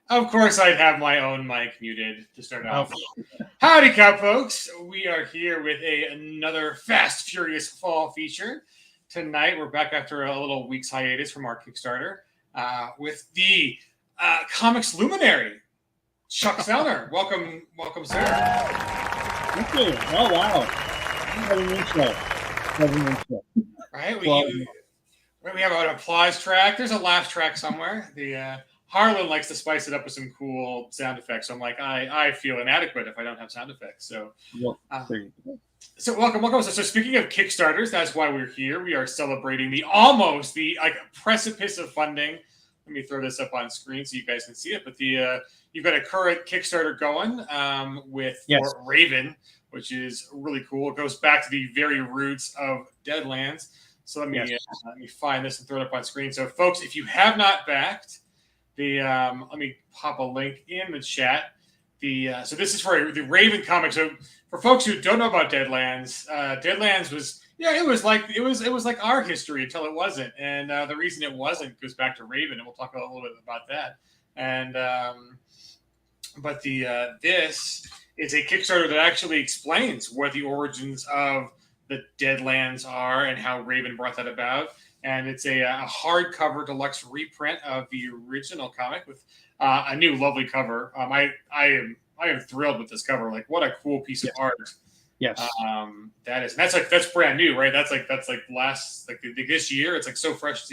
Of course, I'd have my own mic muted to start off. Oh, Howdy, cow folks. We are here with another Fast Furious Fall feature. Tonight, we're back after a little week's hiatus from our Kickstarter with the comics luminary, Chuck Sellner. Welcome, sir. thank you. Oh, wow. What an intro. What an intro. Right? Well, We have an applause track. There's a laugh track somewhere. The Harlan likes to spice it up with some cool sound effects. So I'm like, I feel inadequate if I don't have sound effects. So, there you go. so welcome. So speaking of Kickstarters, that's why we're here. We are celebrating the precipice of funding. Let me throw this up on screen so you guys can see it. But you've got a current Kickstarter going with Yes. Raven, which is really cool. It goes back to the very roots of Deadlands. So let me find this and throw it up on screen. So folks, if you have not backed, let me pop a link in the chat. So this is for the Raven comic. So for folks who don't know about Deadlands, Deadlands was it was like our history until it wasn't, and the reason it wasn't goes back to Raven, and we'll talk a little bit about that. And but this is a Kickstarter that actually explains what the origins of the Deadlands are and how Raven brought that about. And it's a hardcover deluxe reprint of the original comic with a new lovely cover. I am thrilled with this cover. Like, what a cool piece of art. Yes. That's brand new, right? That's like this year. It's like so fresh.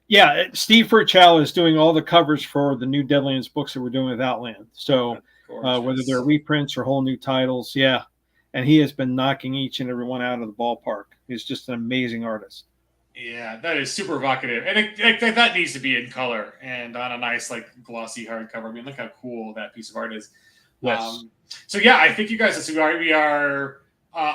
Yeah, Steve Furchow is doing all the covers for the new Deadlands books that we're doing with Outland. So whether they're reprints or whole new titles, yeah. And he has been knocking each and every one out of the ballpark. He's just an amazing artist. Yeah, that is super evocative. And that needs to be in color and on a nice, like, glossy hardcover. I mean, look how cool that piece of art is. Yes. So, yeah, I think you guys, we are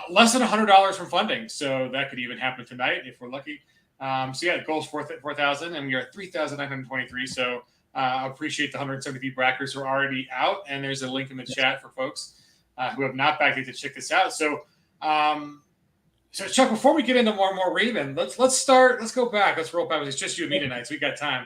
less than $100 from funding. So that could even happen tonight if we're lucky. So, yeah, the goal is 4,000, and we are at 3,923. So appreciate the 173 backers who are already out. And there's a link in the chat for folks who have not backed it to check this out. So, so Chuck, before we get into more Raven, let's go back. Let's roll back. It's just you and me tonight, so we got time.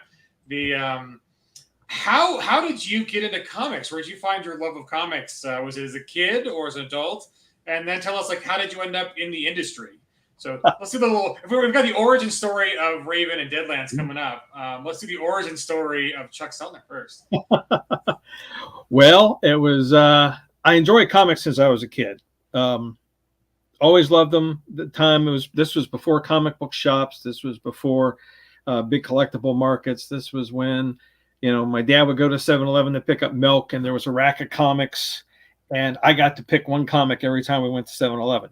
How did you get into comics? Where did you find your love of comics? Was it as a kid or as an adult? And then tell us, like, how did you end up in the industry? So let's do we've got the origin story of Raven and Deadlands coming up. Let's do the origin story of Chuck Sellner first. Well, it was, I enjoyed comics since I was a kid. Always loved them. The time this was before comic book shops. This was before big collectible markets. This was when, my dad would go to 7-Eleven to pick up milk, and there was a rack of comics, and I got to pick one comic every time we went to 7-Eleven.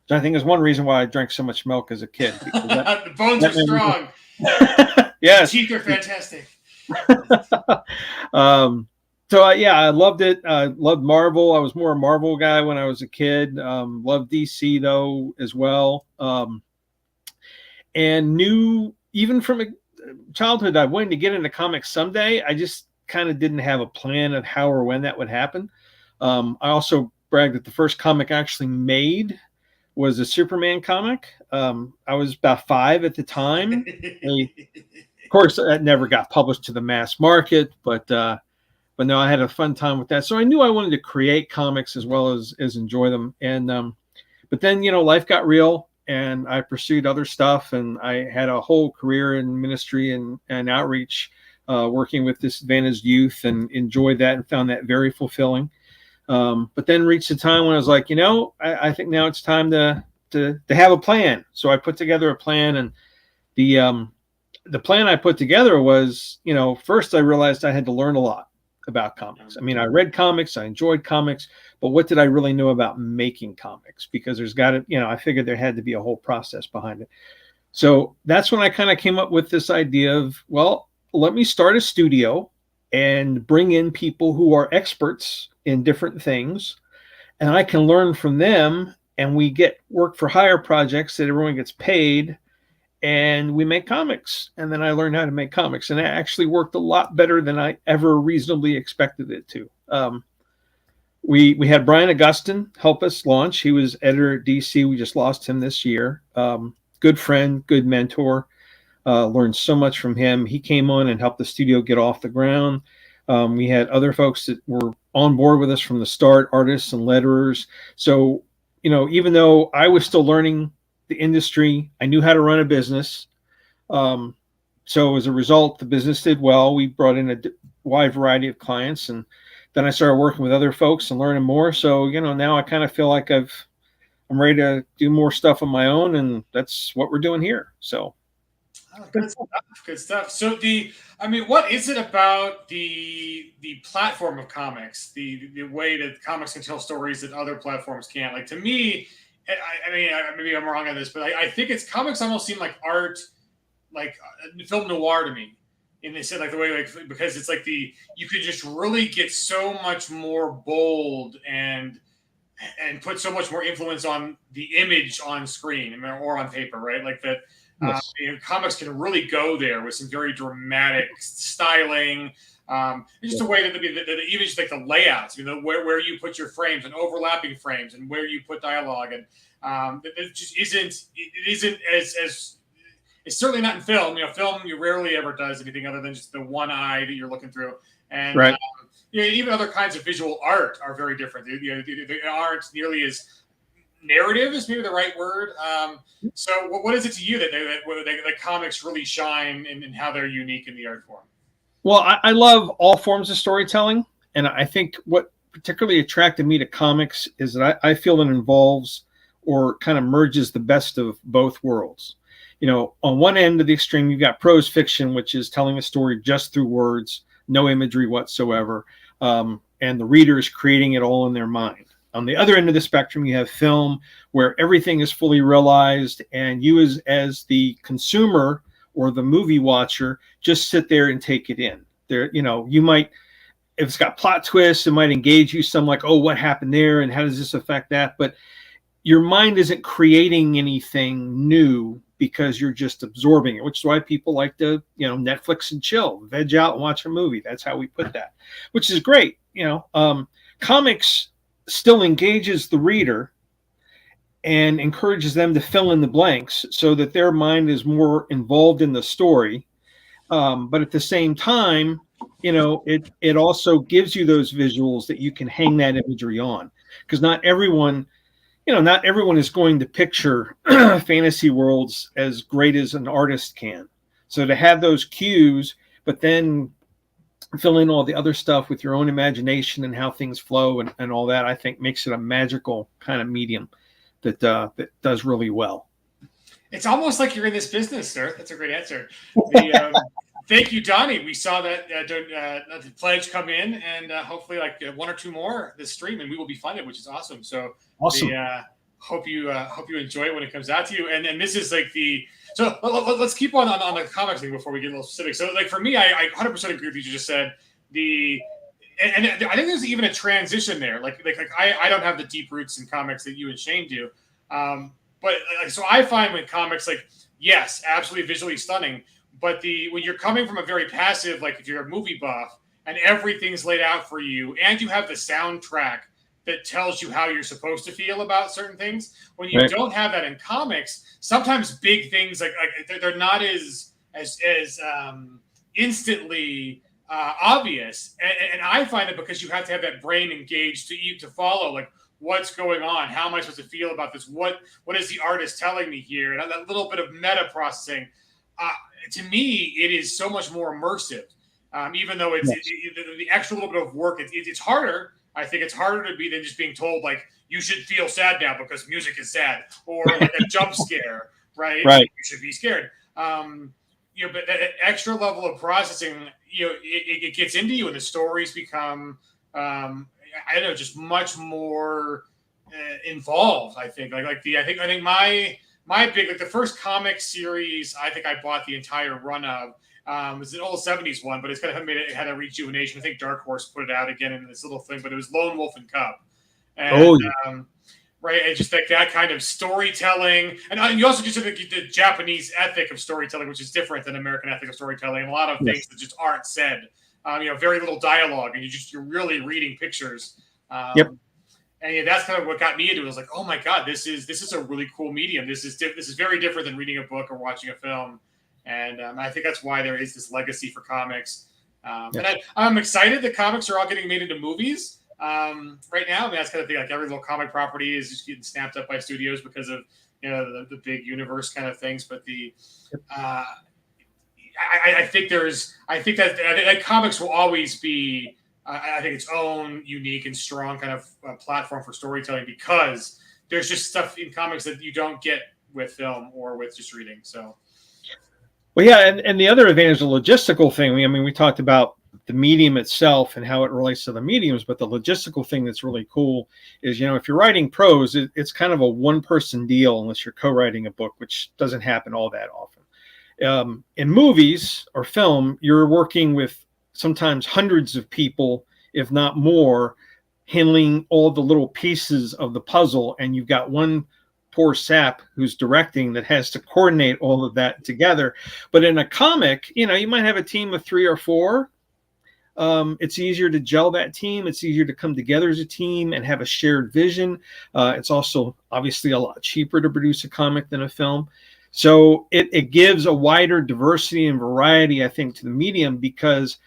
Which I think is one reason why I drank so much milk as a kid. The bones are strong. Yes. Teeth are fantastic. So I loved it. I loved Marvel. I was more a Marvel guy when I was a kid. Loved DC though as well. And knew even from childhood I wanted to get into comics someday. I just kind of didn't have a plan of how or when that would happen. I also bragged that the first comic I actually made was a Superman comic. I was about 5 at the time. Of course, that never got published to the mass market, but no, I had a fun time with that. So I knew I wanted to create comics as well as enjoy them. And but then, life got real, and I pursued other stuff, and I had a whole career in ministry and outreach, working with disadvantaged youth, and enjoyed that and found that very fulfilling. But then reached a time when I was like, I think now it's time to have a plan. So I put together a plan, and the plan I put together was, first I realized I had to learn a lot about comics. I mean, I read comics, I enjoyed comics, but what did I really know about making comics? Because there's got to, I figured there had to be a whole process behind it. So that's when I kind of came up with this idea of, well, let me start a studio and bring in people who are experts in different things, and I can learn from them, and we get work for hire projects that everyone gets paid, and we make comics. And then I learned how to make comics, and it actually worked a lot better than I ever reasonably expected it to. We had Brian Augustin help us launch. He was editor at DC. We just lost him this year. Good friend, good mentor. Learned so much from him. He came on and helped the studio get off the ground. We had other folks that were on board with us from the start, artists and letterers. So, even though I was still learning the industry, I knew how to run a business. So as a result, the business did well. We brought in a wide variety of clients, and then I started working with other folks and learning more. So, now I kind of feel like I'm ready to do more stuff on my own, and that's what we're doing here. So. Oh, good stuff. Good stuff. So what is it about the platform of comics, the way that comics can tell stories that other platforms can't? Like, to me, maybe I'm wrong on this, but I think it's comics almost seem like art, like film noir to me. And they said like the way, like, because it's like you could just really get so much more bold and put so much more influence on the image on screen or on paper, right? Like that. Yes. Comics can really go there with some very dramatic styling, just a way that even just like the layouts, where you put your frames and overlapping frames and where you put dialogue, and it just isn't. It isn't as it's certainly not in film. Film you rarely ever does anything other than just the one eye that you're looking through, and Right. Even other kinds of visual art are very different. They aren't nearly as narrative is maybe the right word. So what is it to you that comics really shine in how they're unique in the art form? Well, I love all forms of storytelling. And I think what particularly attracted me to comics is that I feel it involves or kind of merges the best of both worlds. On one end of the extreme, you've got prose fiction, which is telling a story just through words, no imagery whatsoever. And the reader is creating it all in their mind. On the other end of the spectrum, you have film where everything is fully realized, and you as the consumer or the movie watcher just sit there and take it in. You might, if it's got plot twists, it might engage you some like, oh, what happened there and how does this affect that? But your mind isn't creating anything new because you're just absorbing it, which is why people like to, Netflix and chill, veg out and watch a movie. That's how we put that, which is great. Comics still engages the reader and encourages them to fill in the blanks so that their mind is more involved in the story. But at the same time, it also gives you those visuals that you can hang that imagery on, because not everyone is going to picture fantasy worlds as great as an artist can. So to have those cues, but then fill in all the other stuff with your own imagination and how things flow and all that, I think makes it a magical kind of medium that does really well. It's almost like you're in this business, sir. That's a great answer. Thank you, Donnie. We saw that the pledge come in, and hopefully like one or two more this stream, and we will be funded, which is awesome. So awesome. Hope you enjoy it when it comes out to you. And this is like so let's keep on the comics thing before we get a little specific. So like for me, I 100% agree with what you just said. And I think there's even a transition there. Like I don't have the deep roots in comics that you and Shane do. But so I find with comics, like, yes, absolutely visually stunning. But when you're coming from a very passive, like if you're a movie buff and everything's laid out for you and you have the soundtrack that tells you how you're supposed to feel about certain things, when you don't have that in comics, sometimes big things like they're not as instantly obvious. And I find that because you have to have that brain engaged to follow, like, what's going on? How am I supposed to feel about this? What is the artist telling me here? And that little bit of meta processing, to me, it is so much more immersive. Even though it's the extra little bit of work, it's harder. I think it's harder to be than just being told, like, you should feel sad now because music is sad, or like a jump scare, right? Right. You should be scared. But that extra level of processing, it gets into you, and the stories become, I don't know, just much more involved. I think, I think my big, like, the first comic series I think I bought the entire run of. It was an old 70s one, but it's kind of it had a rejuvenation. I think Dark Horse put it out again in this little thing, but it was Lone Wolf and Cub. And, right, and just like that kind of storytelling. And you also just have the Japanese ethic of storytelling, which is different than American ethic of storytelling. A lot of things that just aren't said. Very little dialogue, and you're really reading pictures. And that's kind of what got me into it. I was like, oh my God, this is a really cool medium. This is very different than reading a book or watching a film. And I think that's why there is this legacy for comics. And I'm excited that comics are all getting made into movies right now. I mean, that's kind of thing. Like every little comic property is just getting snapped up by studios because of the big universe kind of things. But I think that comics will always be, I think, its own unique and strong kind of platform for storytelling, because there's just stuff in comics that you don't get with film or with just reading. So, well, yeah, and the other advantage, the logistical thing. I mean, we talked about the medium itself and how it relates to the mediums, but the logistical thing that's really cool is, if you're writing prose, it's kind of a one-person deal unless you're co-writing a book, which doesn't happen all that often. In movies or film, you're working with sometimes hundreds of people, if not more, handling all the little pieces of the puzzle, and you've got one poor sap who's directing that has to coordinate all of that together. But in a comic, you might have a team of 3 or 4. It's easier to gel that team. It's easier to come together as a team and have a shared vision. It's also obviously a lot cheaper to produce a comic than a film. So it gives a wider diversity and variety, I think, to the medium, because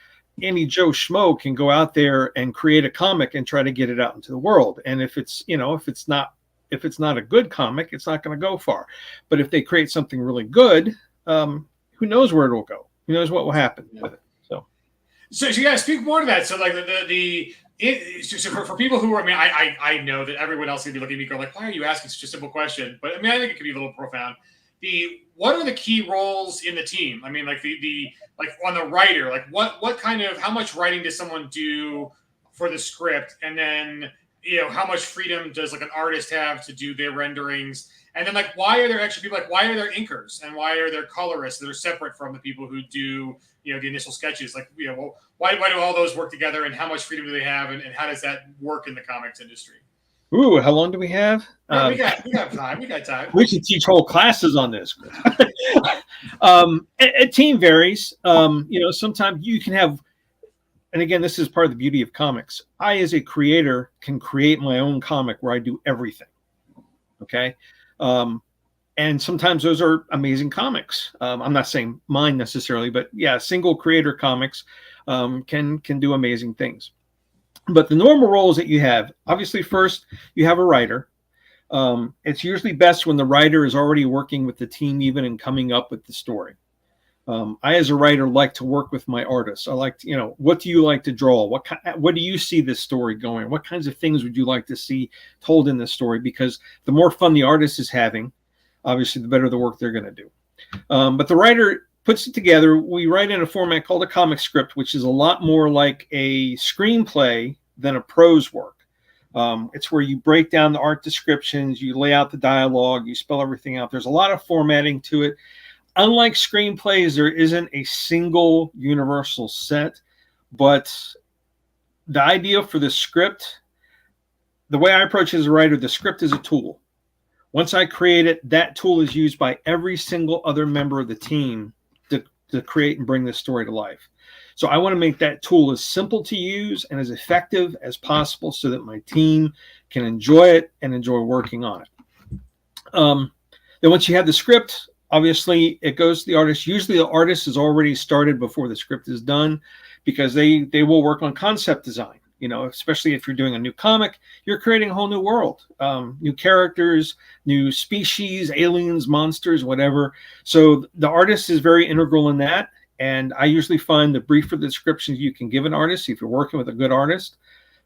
any Joe Schmo can go out there and create a comic and try to get it out into the world. And if it's not a good comic, it's not going to go far. But if they create something really good, who knows where it will go? Who knows what will happen with it? So you guys speak more to that. So like for people who are, I know that everyone else is gonna be looking at me going like, why are you asking such a simple question? But I think it could be a little profound. What are the key roles in the team? I mean, like like on the writer, like what kind of, how much writing does someone do for the script? And then, how much freedom does like an artist have to do their renderings? And then like, why are there extra people? Like, why are there inkers and why are there colorists that are separate from the people who do, the initial sketches? Like, why do all those work together, and how much freedom do they have? And how does that work in the comics industry? Ooh, how long do we have? We got time. We got time. We should teach whole classes on this. A team varies. Sometimes you can have, and again, this is part of the beauty of comics. I, as a creator, can create my own comic where I do everything. Okay. And sometimes those are amazing comics. I'm not saying mine necessarily, but yeah, single creator comics can do amazing things. But the normal roles that you have, obviously, first you have a writer. It's usually best when the writer is already working with the team, even and coming up with the story. I, as a writer, like to work with my artists. I like to, what do you like to draw? What do you see this story going? What kinds of things would you like to see told in this story? Because the more fun the artist is having, obviously, the better the work they're going to do. But the writer puts it together. We write in a format called a comic script, which is a lot more like a screenplay than a prose work. It's where you break down the art descriptions, you lay out the dialogue, you spell everything out. There's a lot of formatting to it. Unlike screenplays, there isn't a single universal set, but the idea for the script, the way I approach it as a writer, the script is a tool. Once I create it, that tool is used by every single other member of the team to create and bring this story to life. So I want to make that tool as simple to use and as effective as possible so that my team can enjoy it and enjoy working on it. Then once you have the script, obviously it goes to the artist. Usually the artist is already started before the script is done, because they will work on concept design. Especially if you're doing a new comic, you're creating a whole new world, new characters, new species, aliens, monsters, whatever. So the artist is very integral in that. And I usually find the briefer the descriptions you can give an artist, if you're working with a good artist,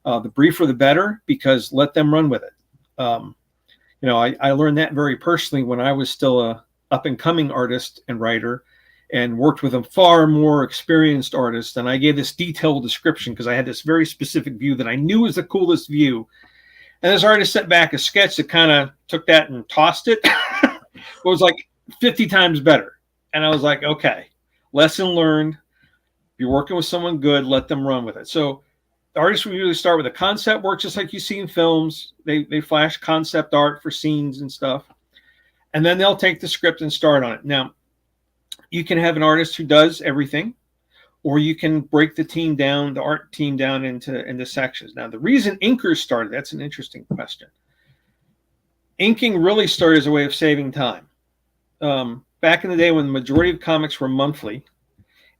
the briefer the better, because let them run with it. I learned that very personally when I was still a up and coming artist and writer, and worked with a far more experienced artist. And I gave this detailed description because I had this very specific view that I knew was the coolest view. And this artist sent back a sketch that kind of took that and tossed it. It was like 50 times better. And I was like, okay, lesson learned. If you're working with someone good, let them run with it. So the artists will usually start with a concept work, just like you see in films. They flash concept art for scenes and stuff. And then they'll take the script and start on it. Now, you can have an artist who does everything, or you can break the team down, the art team down into sections. Now, the reason inkers started, that's an interesting question. Inking really started as a way of saving time. back in the day when the majority of comics were monthly,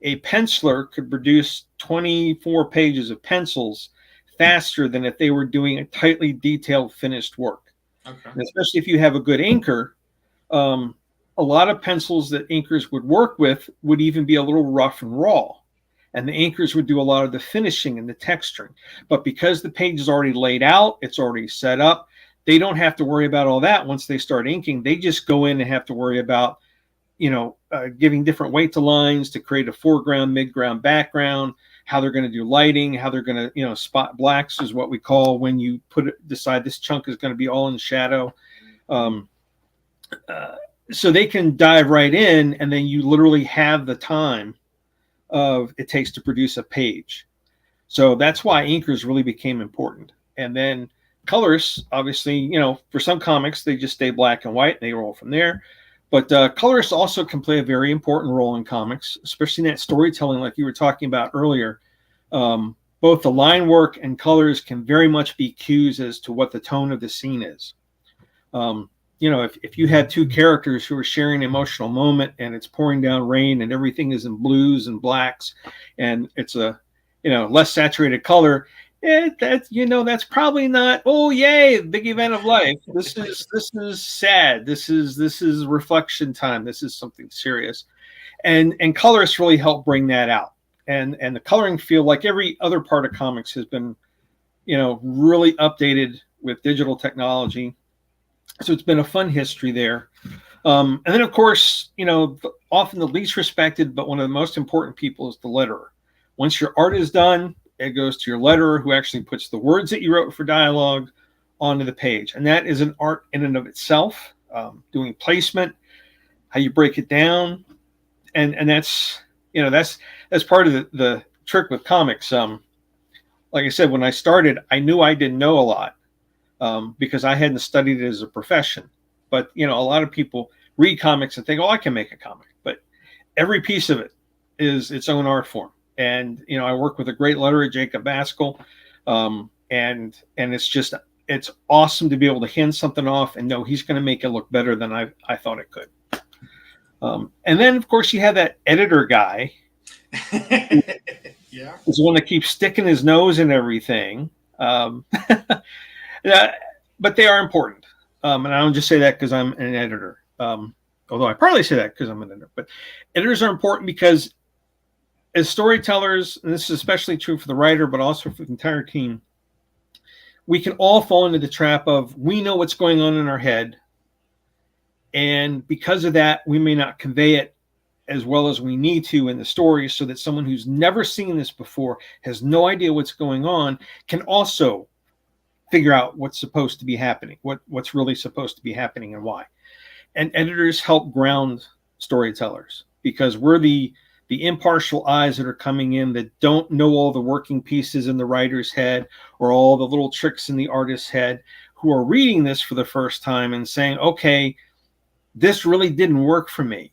a penciler could produce 24 pages of pencils faster than if they were doing a tightly detailed finished work. Okay. And especially if you have a good inker, a lot of pencils that inkers would work with would even be a little rough and raw. And the inkers would do a lot of the finishing and the texturing. But because the page is already laid out, it's already set up, they don't have to worry about all that once they start inking. They just go in and have to worry about, giving different weight to lines to create a foreground, midground, background, how they're going to do lighting, how they're going to, spot blacks is what we call when you decide this chunk is going to be all in shadow. So they can dive right in, and then you literally have the time of it takes to produce a page. So that's why inkers really became important. And then colorists, obviously, for some comics, they just stay black and white and they roll from there. But colorists also can play a very important role in comics, especially in that storytelling, like you were talking about earlier. Both the line work and colors can very much be cues as to what the tone of the scene is. If you had two characters who are sharing an emotional moment and it's pouring down rain and everything is in blues and blacks and it's a less saturated color, that's probably not, oh yay, big event of life. This is sad. This is reflection time. This is something serious, and colorists really help bring that out. And the coloring field, like every other part of comics, has been really updated with digital technology. So it's been a fun history there. And then, of course, often the least respected, but one of the most important people is the letterer. Once your art is done, it goes to your letterer, who actually puts the words that you wrote for dialogue onto the page. And that is an art in and of itself, doing placement, how you break it down. And that's part of the trick with comics. Like I said, when I started, I knew I didn't know a lot. Because I hadn't studied it as a profession. But, a lot of people read comics and think, oh, I can make a comic. But every piece of it is its own art form. And, I work with a great letterer, Jacob Baskell. And it's awesome to be able to hand something off and know he's going to make it look better than I thought it could. And then, of course, you have that editor guy. Yeah. Who's the one that keeps sticking his nose in everything. But they are important. And I don't just say that because I'm an editor. Although I partly say that because I'm an editor. But editors are important because as storytellers, and this is especially true for the writer, but also for the entire team, we can all fall into the trap of we know what's going on in our head. And because of that, we may not convey it as well as we need to in the story, so that someone who's never seen this before, has no idea what's going on, can also figure out what's supposed to be happening, what's really supposed to be happening and why. And editors help ground storytellers, because we're the impartial eyes that are coming in that don't know all the working pieces in the writer's head or all the little tricks in the artist's head, who are reading this for the first time and saying, okay, this really didn't work for me.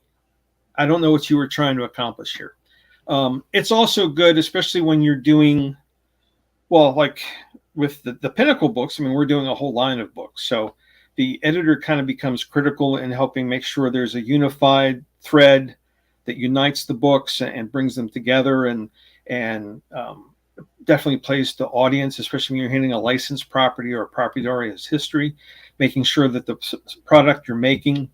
I don't know what you were trying to accomplish here. It's also good, especially when you're doing, well, like with the Pinnacle books, we're doing a whole line of books. So the editor kind of becomes critical in helping make sure there's a unified thread that unites the books and brings them together, and definitely plays to audience, especially when you're handling a licensed property or a property that already has history, making sure that the product you're making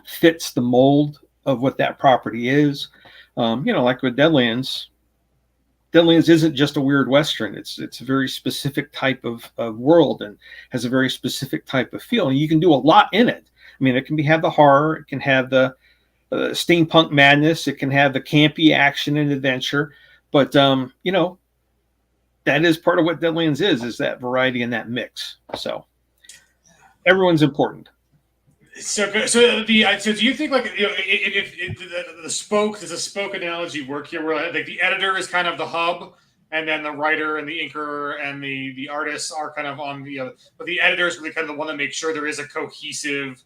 fits the mold of what that property is. Like with Deadlands isn't just a weird Western. It's a very specific type of world and has a very specific type of feel. And you can do a lot in it. It can have the horror, it can have the steampunk madness, it can have the campy action and adventure. But, that is part of what Deadlands is that variety and that mix. So everyone's important. So good. So do you think, like, if the spoke, does a spoke analogy work here, where like the editor is kind of the hub, and then the writer and the inker and the artists are kind of on the other, but the editor is really kind of the one that makes sure there is a cohesive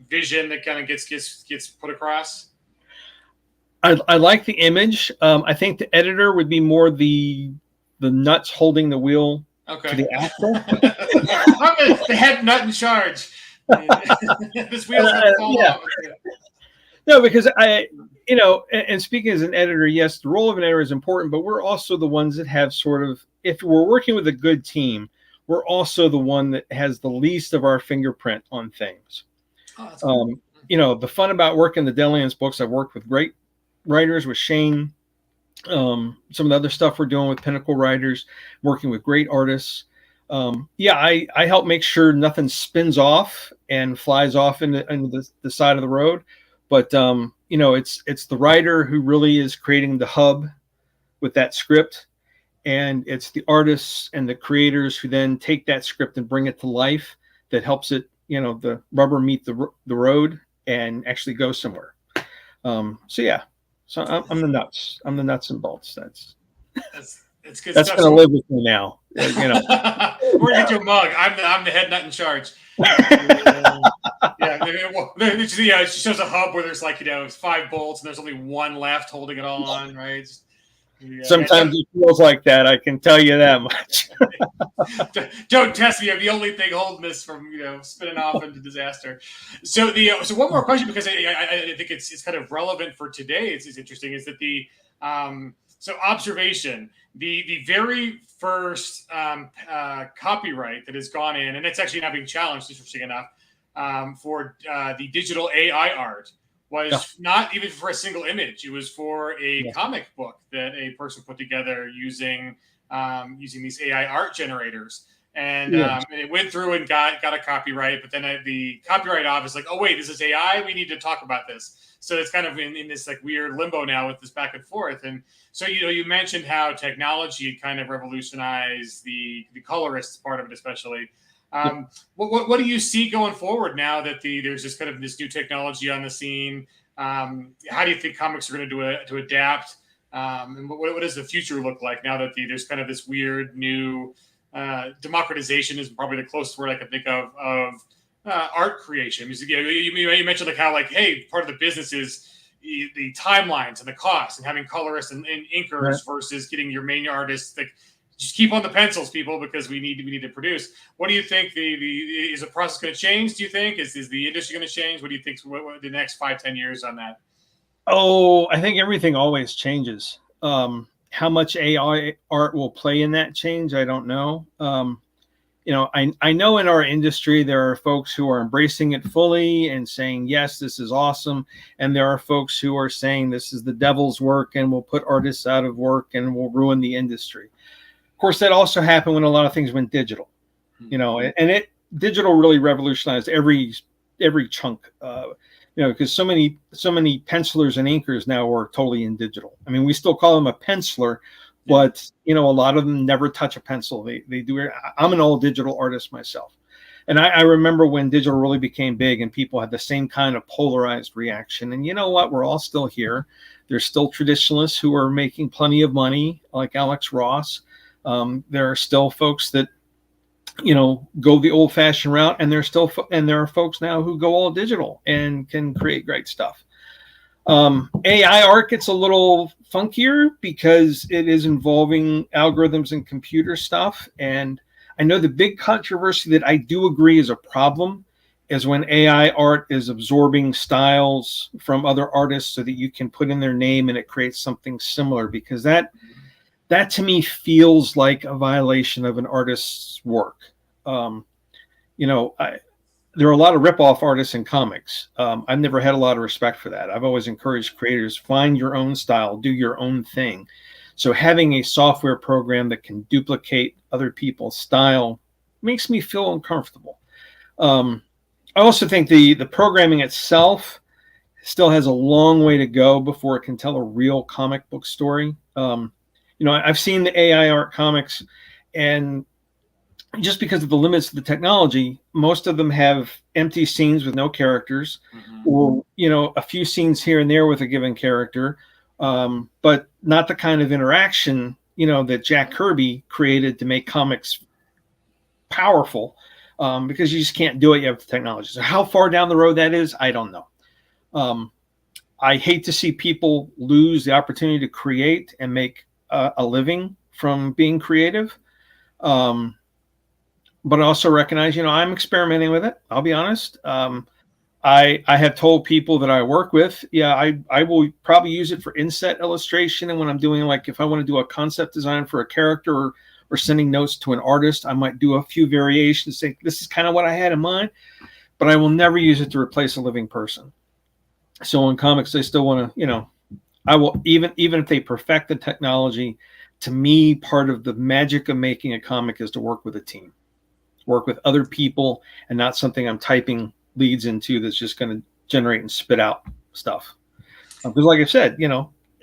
vision that kind of gets put across? I like the image. I think the editor would be more the nuts holding the wheel to the axle. I'm the head nut in charge. This wheel's gonna fall off. No, because and speaking as an editor, yes, the role of an editor is important, but we're also the ones that have sort of, if we're working with a good team, we're also the one that has the least of our fingerprint on things. Oh, that's cool. The fun about working the Deadlands books, I've worked with great writers, with Shane, some of the other stuff we're doing with Pinnacle Writers, working with great artists. I help make sure nothing spins off and flies off into the side of the road. But it's the writer who really is creating the hub with that script, and it's the artists and the creators who then take that script and bring it to life. That helps it, the rubber meet the road and actually go somewhere. So I'm the nuts. I'm the nuts and bolts. That's good that's stuff. Gonna live with me now. We're gonna get you a mug. I'm the head nut in charge. She shows a hub where there's 5 bolts and there's only one left holding it all on, right? Sometimes it feels like that. I can tell you that much. Don't test me. I'm the only thing holding this from spinning off into disaster. So so one more question, because I think it's kind of relevant for today. It's interesting, is that so observation, the very first copyright that has gone in, and it's actually now being challenged, interesting enough, for the digital AI art, was not even for a single image. It was for a comic book that a person put together using these AI art generators. And it went through and got a copyright, but then the copyright office oh wait, this is AI, we need to talk about this. So it's kind of in this weird limbo now with this back and forth. And so you mentioned how technology kind of revolutionized the colorist part of it, especially. What do you see going forward now that there's this kind of this new technology on the scene? How do you think comics are going to adapt? And what does the future look like now that there's kind of this weird new democratization is probably the closest word I can think of art creation? Because, you mentioned how hey, part of the business is the timelines and the costs and having colorists and inkers versus getting your main artists just keep on the pencils, people, because we need to produce. What do you think? Is the process going to change? Do you think is the industry going to change? What do you think? What the next 5-10 years on that? Oh, I think everything always changes. How much AI art will play in that change, I don't know. I know in our industry there are folks who are embracing it fully and saying, yes, this is awesome. And there are folks who are saying this is the devil's work and will put artists out of work and will ruin the industry. Of course, that also happened when a lot of things went digital, and digital really revolutionized every chunk, because so many pencilers and inkers now are totally in digital. I mean, we still call them a penciler, but a lot of them never touch a pencil. They do. I'm an old digital artist myself, and I remember when digital really became big and people had the same kind of polarized reaction. And you know what? We're all still here. There's still traditionalists who are making plenty of money, like Alex Ross. There are still folks that, go the old-fashioned route, and there are folks now who go all digital and can create great stuff. AI art gets a little funkier because it is involving algorithms and computer stuff. And I know the big controversy that I do agree is a problem is when AI art is absorbing styles from other artists so that you can put in their name and it creates something similar, because that to me feels like a violation of an artist's work. There are a lot of rip-off artists in comics. I've never had a lot of respect for that. I've always encouraged creators, find your own style, do your own thing. So having a software program that can duplicate other people's style makes me feel uncomfortable. I also think the programming itself still has a long way to go before it can tell a real comic book story. I've seen the AI art comics, and just because of the limits of the technology, most of them have empty scenes with no characters, or a few scenes here and there with a given character, but not the kind of interaction that Jack Kirby created to make comics powerful, because you just can't do it. You have the technology. So how far down the road that is, I don't know. I hate to see people lose the opportunity to create and make a living from being creative. But I also recognize, I'm experimenting with it. I'll be honest. I have told people that I work with, yeah, I will probably use it for inset illustration. And when I'm doing, like, if I want to do a concept design for a character, or sending notes to an artist, I might do a few variations, say, this is kind of what I had in mind, but I will never use it to replace a living person. So in comics, I still want to, I will, even if they perfect the technology, to me, part of the magic of making a comic is to work with a team, work with other people, and not something I'm typing leads into that's just going to generate and spit out stuff. Because like I said,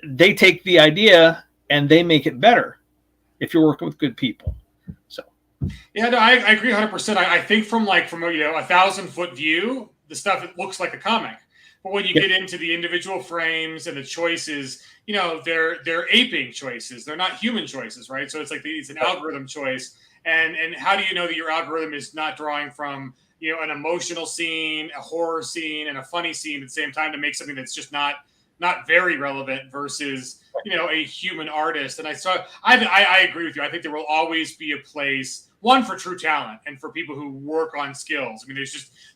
they take the idea and they make it better if you're working with good people. So yeah, no, I agree 100%. I think from a 1,000-foot view, the stuff, it looks like a comic. But when you get into the individual frames and the choices, they're aping choices. They're not human choices, right? So it's like it's an algorithm choice. And how do you know that your algorithm is not drawing from an emotional scene, a horror scene, and a funny scene at the same time to make something that's just not very relevant versus a human artist? And I agree with you. I think there will always be a place, one, for true talent and for people who work on skills. I mean,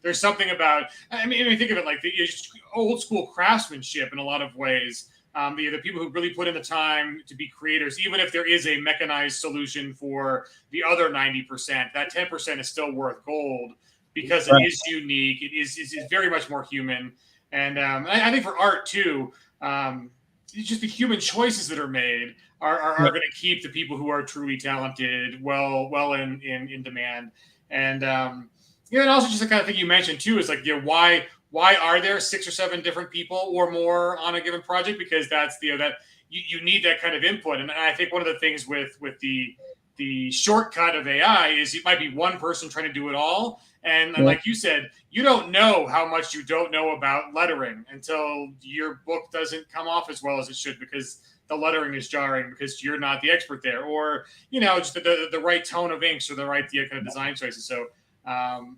there's something about, I mean, think of it like the old school craftsmanship in a lot of ways. The people who really put in the time to be creators, even if there is a mechanized solution for the other 90%, that 10% is still worth gold because it is unique. It is very much more human. And I think for art too, just the human choices that are made are going to keep the people who are truly talented well in demand. And and also just the kind of thing you mentioned too is like, why are there 6 or 7 different people or more on a given project? Because that's that you need that kind of input. And I think one of the things with the shortcut of AI is it might be one person trying to do it all. And like you said, you don't know how much you don't know about lettering until your book doesn't come off as well as it should because the lettering is jarring because you're not the expert there, or just the right tone of inks or the right kind of design choices. So I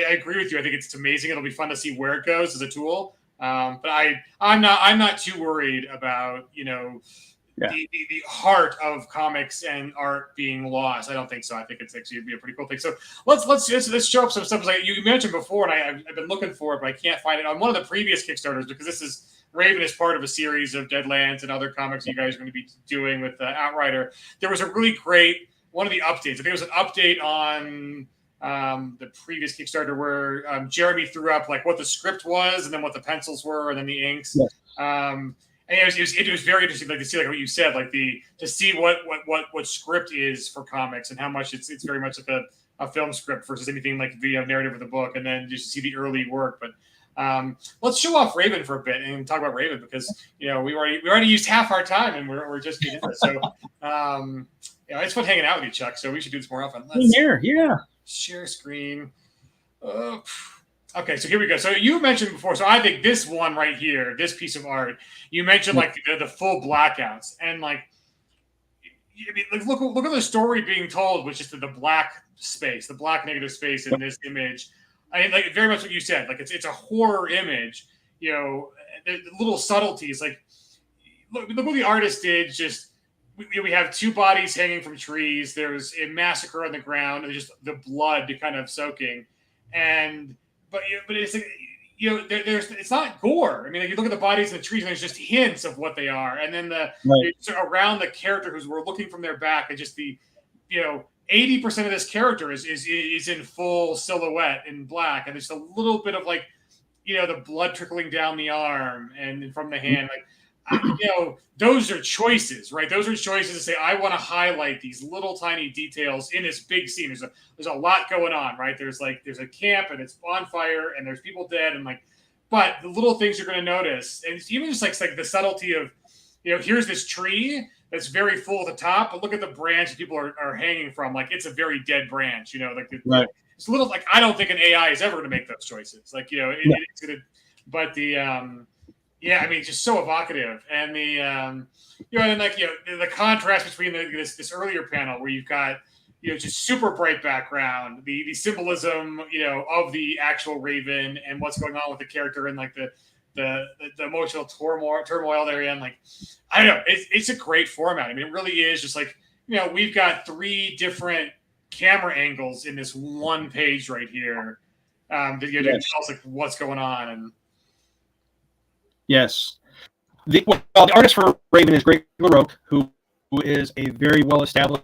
agree with you. I think it's amazing. It'll be fun to see where it goes as a tool. But I'm not too worried about the heart of comics and art being lost. I don't think so. I think it's actually be a pretty cool thing. So let's show up some stuff like you mentioned before, and I've been looking for it, but I can't find it on one of the previous Kickstarters because this is Raven is part of a series of Deadlands and other comics you guys are going to be doing with Outrider. There was a really great one of the updates. I think it was an update on the previous Kickstarter where Jeremy threw up like what the script was and then what the pencils were and then the inks. Yes. And it was very interesting, like to see like what you said, like to see what script is for comics and how much it's very much like a film script versus anything like the narrative of the book, and then just to see the early work. But let's show off Raven for a bit and talk about Raven because we already used half our time and we're just getting into it. So it's fun hanging out with you, Chuck. So we should do this more often. Let's share screen. Okay, so here we go. So you mentioned before, so I think this one right here, this piece of art, you mentioned like the full blackouts, and like look at the story being told, which is the black space, the black negative space in this image. I mean, like very much what you said, like it's a horror image. The little subtleties, like look what the artist did. Just we have 2 bodies hanging from trees. There's a massacre on the ground, and just the blood kind of soaking, but it's like there's it's not gore. I mean, like you look at the bodies in the trees, and there's just hints of what they are, and then around the character who's we're looking from their back, and just the 80% of this character is in full silhouette in black, and there's a little bit of like the blood trickling down the arm and from the hand, like. Those are choices, right? Those are choices to say, I want to highlight these little tiny details in this big scene. There's a lot going on, right? There's a camp and it's on fire and there's people dead and but the little things you're going to notice, and it's even just like the subtlety of, here's this tree that's very full at the top, but look at the branch that people are hanging from. Like it's a very dead branch, right. It's a little like, I don't think an AI is ever going to make those choices. Like, it's going to, but yeah, I mean, just so evocative, and the the contrast between this earlier panel where you've got just super bright background, the symbolism of the actual Raven and what's going on with the character and like the emotional turmoil there, and like I don't know, it's a great format. I mean, it really is just like we've got 3 different camera angles in this one page right here. to tell us like what's going on. And yes, the artist for Raven is Greg LaRocque, who is a very well established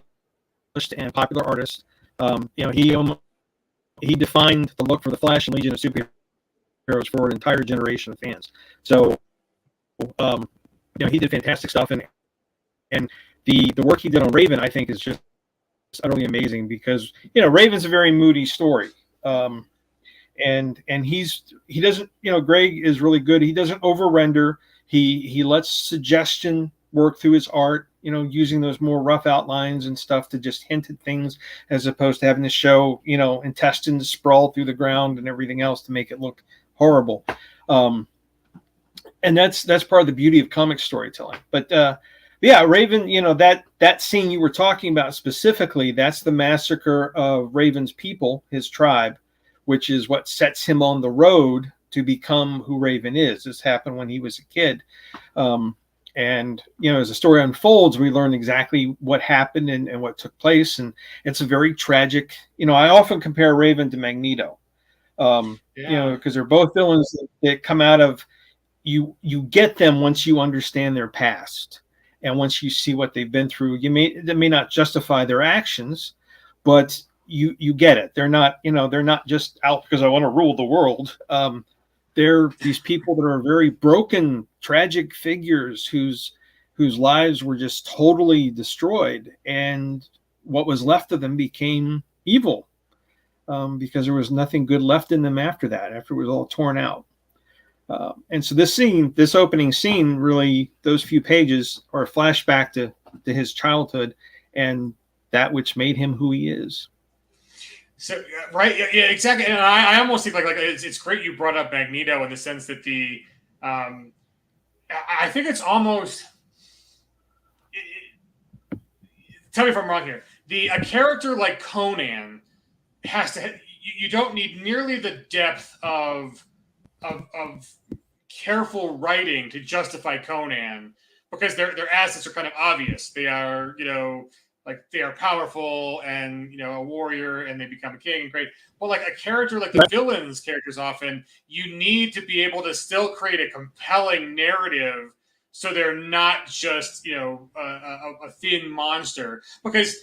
and popular artist. He defined the look for the Flash and Legion of Superheroes for an entire generation of fans. So, he did fantastic stuff, and the work he did on Raven, I think, is just utterly amazing because Raven's a very moody story, and he doesn't, Greg is really good. He doesn't over render. He lets suggestion work through his art, using those more rough outlines and stuff to just hint at things, as opposed to having to show, intestines sprawl through the ground and everything else to make it look horrible. And that's part of the beauty of comic storytelling. But Raven, that scene you were talking about specifically, that's the massacre of Raven's people, his tribe, which is what sets him on the road to become who Raven is. This happened when he was a kid. And, as the story unfolds, we learn exactly what happened and what took place. And it's a very tragic, I often compare Raven to Magneto, because they're both villains that come out of, you get them once you understand their past. And once you see what they've been through, they may not justify their actions, but you get it. They're not just out because I want to rule the world. They're these people that are very broken, tragic figures whose lives were just totally destroyed, and what was left of them became evil, because there was nothing good left in them after that, after it was all torn out. And so this opening scene, really, those few pages are a flashback to his childhood and that which made him who he is. So right, yeah, exactly. And I almost think like it's great you brought up Magneto in the sense that I think it's almost. Tell me if I'm wrong here. A character like Conan has to. You don't need nearly the depth of careful writing to justify Conan, because their assets are kind of obvious. They are, they are powerful and, a warrior, and they become a king and great. But like a character like the villains characters, often you need to be able to still create a compelling narrative, so they're not just, a thin monster. Because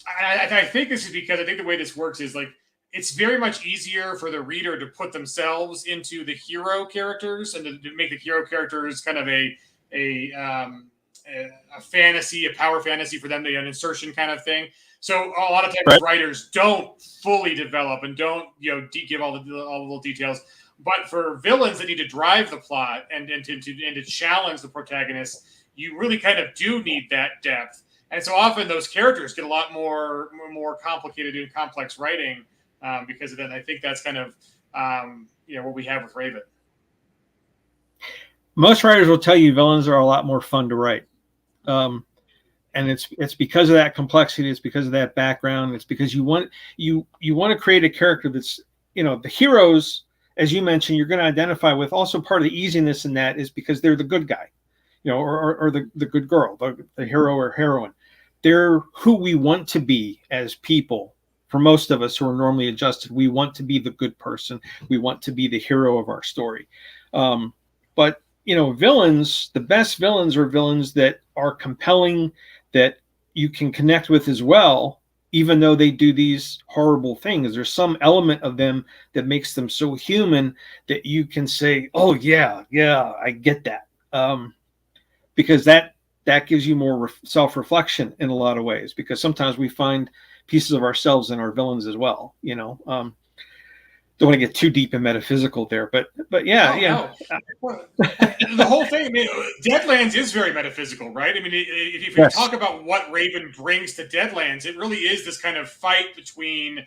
I think this is because I think the way this works is like, it's very much easier for the reader to put themselves into the hero characters and to make the hero characters kind of a fantasy, a power fantasy for them, an insertion kind of thing. So a lot of times writers don't fully develop and don't give all the little details. But for villains that need to drive the plot and to challenge the protagonist, you really kind of do need that depth. And so often those characters get a lot more complicated and complex writing. Because of that, and I think that's kind of what we have with Raven. Most writers will tell you villains are a lot more fun to write, and it's because of that complexity. It's because of that background. It's because you want to create a character that's the heroes, as you mentioned, you're going to identify with. Also, part of the easiness in that is because they're the good guy, or the good girl, the hero or heroine. They're who we want to be as people. For most of us who are normally adjusted, we want to be the good person. We want to be the hero of our story. But, villains, the best villains are villains that are compelling, that you can connect with as well, even though they do these horrible things. There's some element of them that makes them so human that you can say, oh, yeah, I get that. Because that gives you more self-reflection in a lot of ways, because sometimes we find pieces of ourselves in our villains as well. Don't want to get too deep and metaphysical there, but yeah. No. The whole thing, Deadlands is very metaphysical, right? I mean, if you talk about what Raven brings to Deadlands, it really is this kind of fight between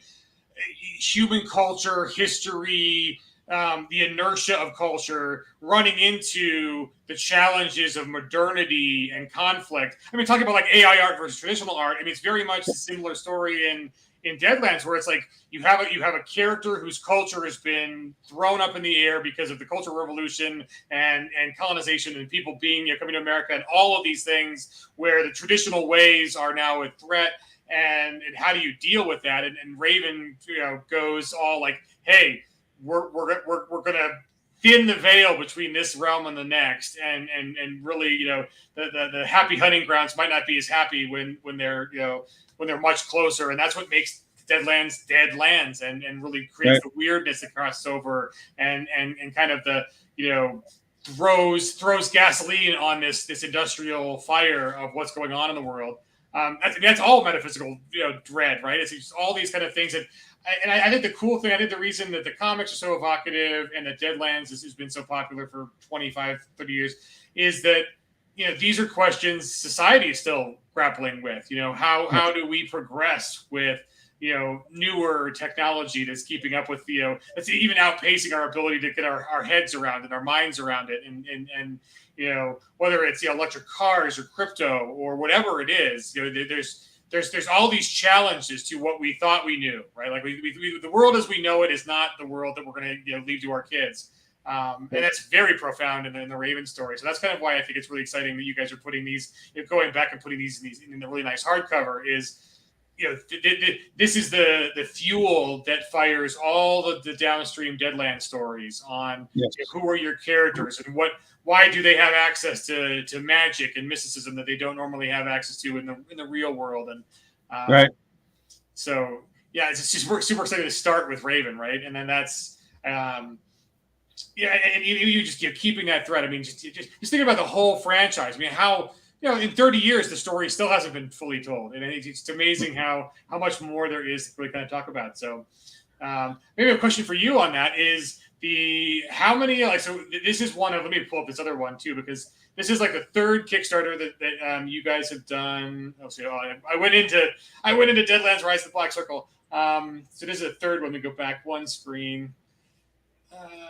human culture, history, the inertia of culture, running into the challenges of modernity and conflict. I mean, talking about like AI art versus traditional art. I mean, it's very much a similar story in Deadlands, where it's like you have a character whose culture has been thrown up in the air because of the Cultural Revolution and colonization and people being coming to America and all of these things, where the traditional ways are now a threat. And how do you deal with that? And Raven goes all like, hey, we're gonna thin the veil between this realm and the next, and really, the happy hunting grounds might not be as happy when they're when they're much closer, and that's what makes Deadlands Deadlands, and really creates the weirdness that crosses over, and kind of the throws gasoline on this industrial fire of what's going on in the world. That's all metaphysical, dread, right? It's just all these kind of things that. And I think the cool thing, I think the reason that the comics are so evocative and that Deadlands has been so popular for 25, 30 years is that, these are questions society is still grappling with. How do we progress with, newer technology that's keeping up with, that's even outpacing our ability to get our heads around it, our minds around it. And whether it's electric cars or crypto or whatever it is, there's all these challenges to what we thought we knew, right? Like the world as we know it is not the world that we're going to leave to our kids. And that's very profound in the Raven story. So that's kind of why I think it's really exciting that you guys are putting these, going back and putting these in the really nice hardcover is, this is the fuel that fires all the downstream Deadland stories on who are your characters and why do they have access to magic and mysticism that they don't normally have access to in the real world. And right. So it's just super exciting to start with Raven, right? And then that's and you just keeping that thread. I mean, just think about the whole franchise. I mean, how in 30 years the story still hasn't been fully told, and it's amazing how much more there is to really kind of talk about. So maybe a question for you on that is how many, so this is one of, let me pull up this other one too, because this is like the third Kickstarter that you guys have done. I went into Deadlands Rise of the Black Circle. So this is a third one. We go back one screen.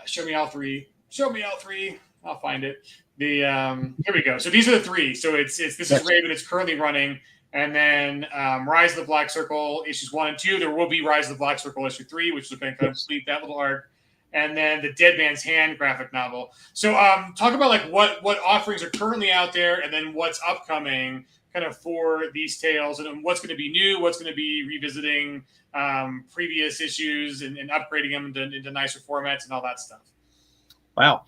Show me all three. I'll find it. Here we go. So these are the three. So this is Raven. It's currently running. And then Rise of the Black Circle issues 1 and 2. There will be Rise of the Black Circle issue 3, which is going to complete that little arc. And then the Dead Man's Hand graphic novel. So talk about what offerings are currently out there, and then what's upcoming kind of for these tales, and what's going to be new, what's going to be revisiting previous issues and upgrading them into nicer formats and all that stuff. Wow.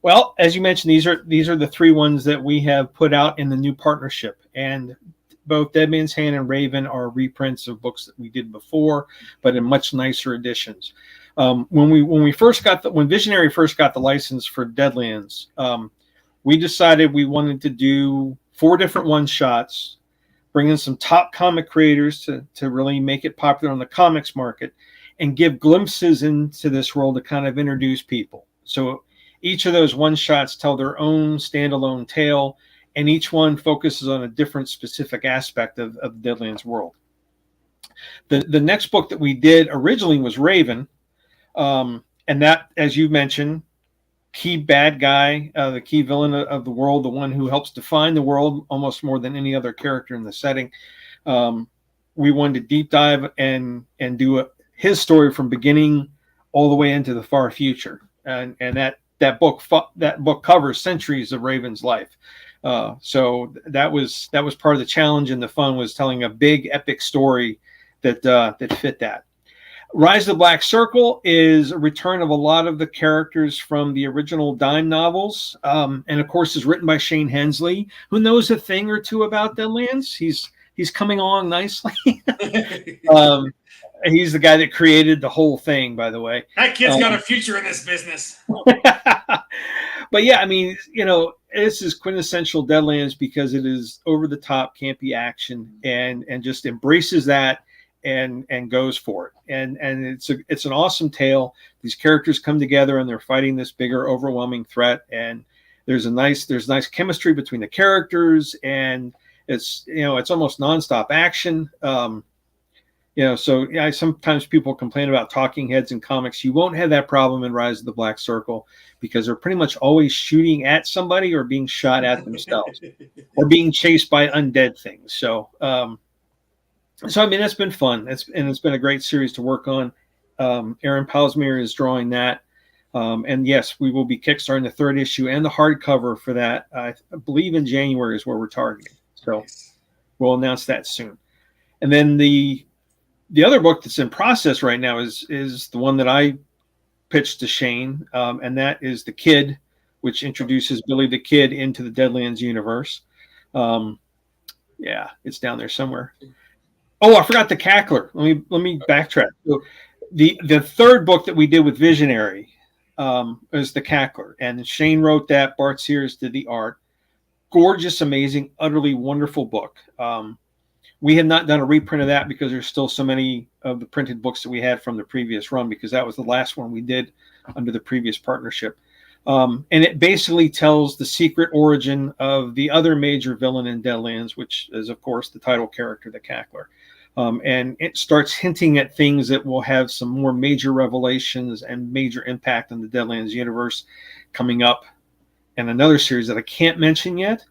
Well, as you mentioned, these are the three ones that we have put out in the new partnership, and both Dead Man's Hand and Raven are reprints of books that we did before, but in much nicer editions. When Visionary first got the license for Deadlands, we decided we wanted to do 4 different one-shots, bring in some top comic creators to really make it popular on the comics market, and give glimpses into this world to kind of introduce people. So each of those one-shots tell their own standalone tale, and each one focuses on a different specific aspect of the Deadlands world. The next book that we did originally was Raven, and that, as you mentioned, key bad guy, the key villain of the world, the one who helps define the world almost more than any other character in the setting. We wanted to deep dive and do his story from beginning all the way into the far future, and that book covers centuries of Raven's life. So that was part of the challenge, and the fun was telling a big epic story that fit that. Rise of the Black Circle is a return of a lot of the characters from the original Dime novels, and of course is written by Shane Hensley, who knows a thing or two about Deadlands. He's coming along nicely. He's the guy that created the whole thing, by the way. That kid's got a future in this business. But yeah, I mean, this is quintessential Deadlands because it is over the top, campy action, and just embraces that and goes for it. And it's an awesome tale. These characters come together and they're fighting this bigger, overwhelming threat. And there's nice chemistry between the characters, and it's almost nonstop action. So sometimes people complain about talking heads in comics. You won't have that problem in Rise of the Black Circle because they're pretty much always shooting at somebody or being shot at themselves or being chased by undead things. So I mean, that's been fun. It's been a great series to work on. Aaron Palsmere is drawing that. And yes, we will be kickstarting the 3rd issue and the hardcover for that. I believe in January is where we're targeting. So we'll announce that soon. And then the other book that's in process right now is the one that I pitched to Shane, and that is The Kid, which introduces Billy the Kid into the Deadlands universe. Yeah, it's down there somewhere. Oh, I forgot the Cackler. Let me backtrack. So the third book that we did with Visionary is the Cackler, and Shane wrote that. Bart Sears did the art. Gorgeous, amazing, utterly wonderful book. We have not done a reprint of that because there's still so many of the printed books that we had from the previous run, because that was the last one we did under the previous partnership. And it basically tells the secret origin of the other major villain in Deadlands, which is, of course, the title character, the Cackler. And it starts hinting at things that will have some more major revelations and major impact on the Deadlands universe coming up in another series that I can't mention yet,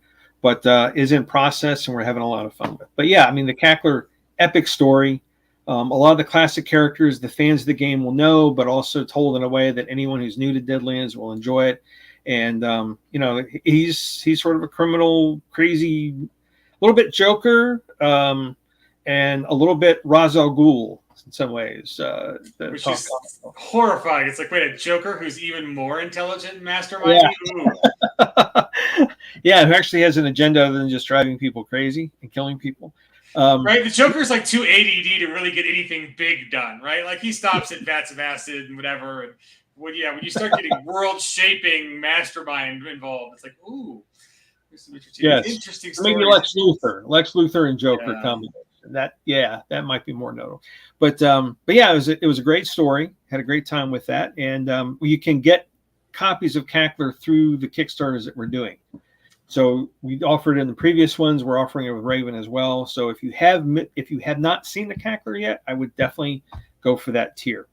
but is in process, and we're having a lot of fun with. But yeah, I mean, the Cackler, epic story. A lot of the classic characters the fans of the game will know, but also told in a way that anyone who's new to Deadlands will enjoy it. And you know, he's sort of a criminal, crazy, a little bit Joker, and a little bit Ra's al Ghul in some ways. Which is horrifying. It's like, wait, a Joker who's even more intelligent and mastermind? Yeah. Yeah, who actually has an agenda other than just driving people crazy and killing people. Right, the Joker's like too ADD to really get anything big done, right? Like, he stops at vats of acid and whatever. And when you start getting world-shaping mastermind involved, it's like, ooh, there's some interesting stories. Maybe Lex Luthor and Joker combination. That might be more notable. But yeah, it was a great story. Had a great time with that, and you can get copies of Cackler through the Kickstarters that we're doing. So we offered it in the previous ones. We're offering it with Raven as well. So if you have not seen the Cackler yet, I would definitely go for that tier.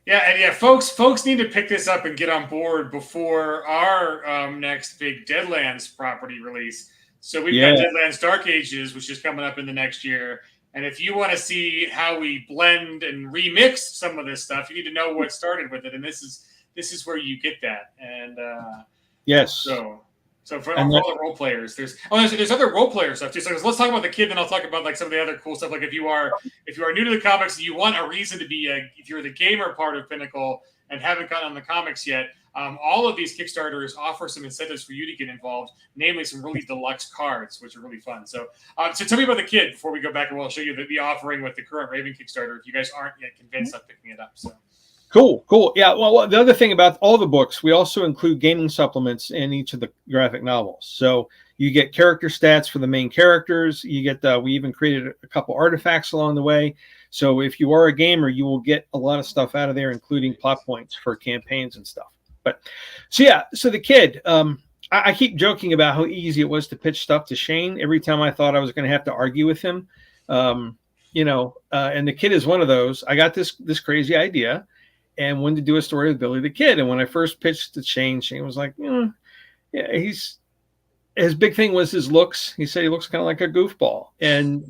Yeah, folks need to pick this up and get on board before our next big Deadlands property release. So we've got Deadlands Dark Ages, which is coming up in the next year. And if you want to see how we blend and remix some of this stuff, you need to know what started with it. And this is where you get that. And yes. So for all the role players, there's other role player stuff too. So let's talk about the Kid, then I'll talk about like some of the other cool stuff. Like if you are new to the comics and you want a reason to be if you're the gamer part of Pinnacle and haven't gotten on the comics yet, all of these Kickstarters offer some incentives for you to get involved, namely some really deluxe cards, which are really fun. So tell me about the Kid before we go back, and we'll show you the offering with the current Raven Kickstarter if you guys aren't yet convinced on picking it up. So. Cool. Yeah. Well, the other thing about all the books, we also include gaming supplements in each of the graphic novels. So you get character stats for the main characters. You get we even created a couple artifacts along the way. So if you are a gamer, you will get a lot of stuff out of there, including plot points for campaigns and stuff. But so the Kid, I keep joking about how easy it was to pitch stuff to Shane. Every time I thought I was going to have to argue with him, and the Kid is one of those. I got this crazy idea and wanted to do a story with Billy the Kid. And when I first pitched to Shane was like, his big thing was his looks. He said he looks kind of like a goofball. And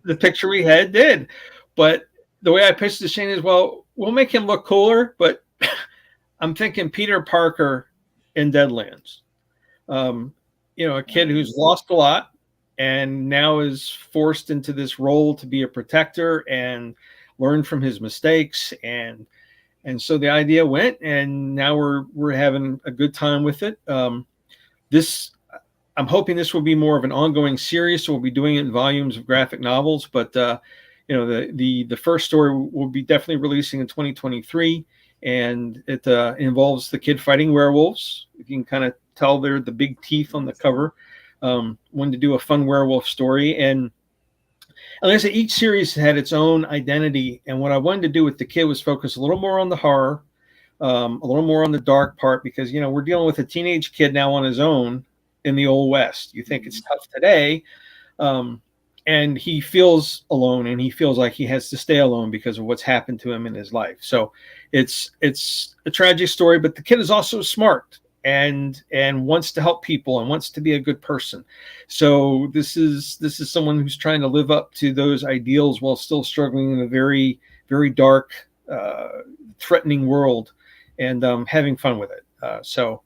the picture we had did. But the way I pitched to Shane is, well, we'll make him look cooler, but I'm thinking Peter Parker in Deadlands. A kid who's lost a lot and now is forced into this role to be a protector and learn from his mistakes. And so the idea went, and now we're having a good time with it. I'm hoping this will be more of an ongoing series, so we'll be doing it in volumes of graphic novels. But the first story will be definitely releasing in 2023, and it involves the Kid fighting werewolves. You can kind of tell they're the big teeth on the cover. Wanted to do a fun werewolf story, and like I said, each series had its own identity, and what I wanted to do with the Kid was focus a little more on the horror, a little more on the dark part, because we're dealing with a teenage kid now on his own in the Old West. You think it's tough today, and he feels alone, and he feels like he has to stay alone because of what's happened to him in his life. So it's a tragic story, but the Kid is also smart and wants to help people and wants to be a good person. So this is someone who's trying to live up to those ideals while still struggling in a very, very dark, threatening world, and having fun with it. So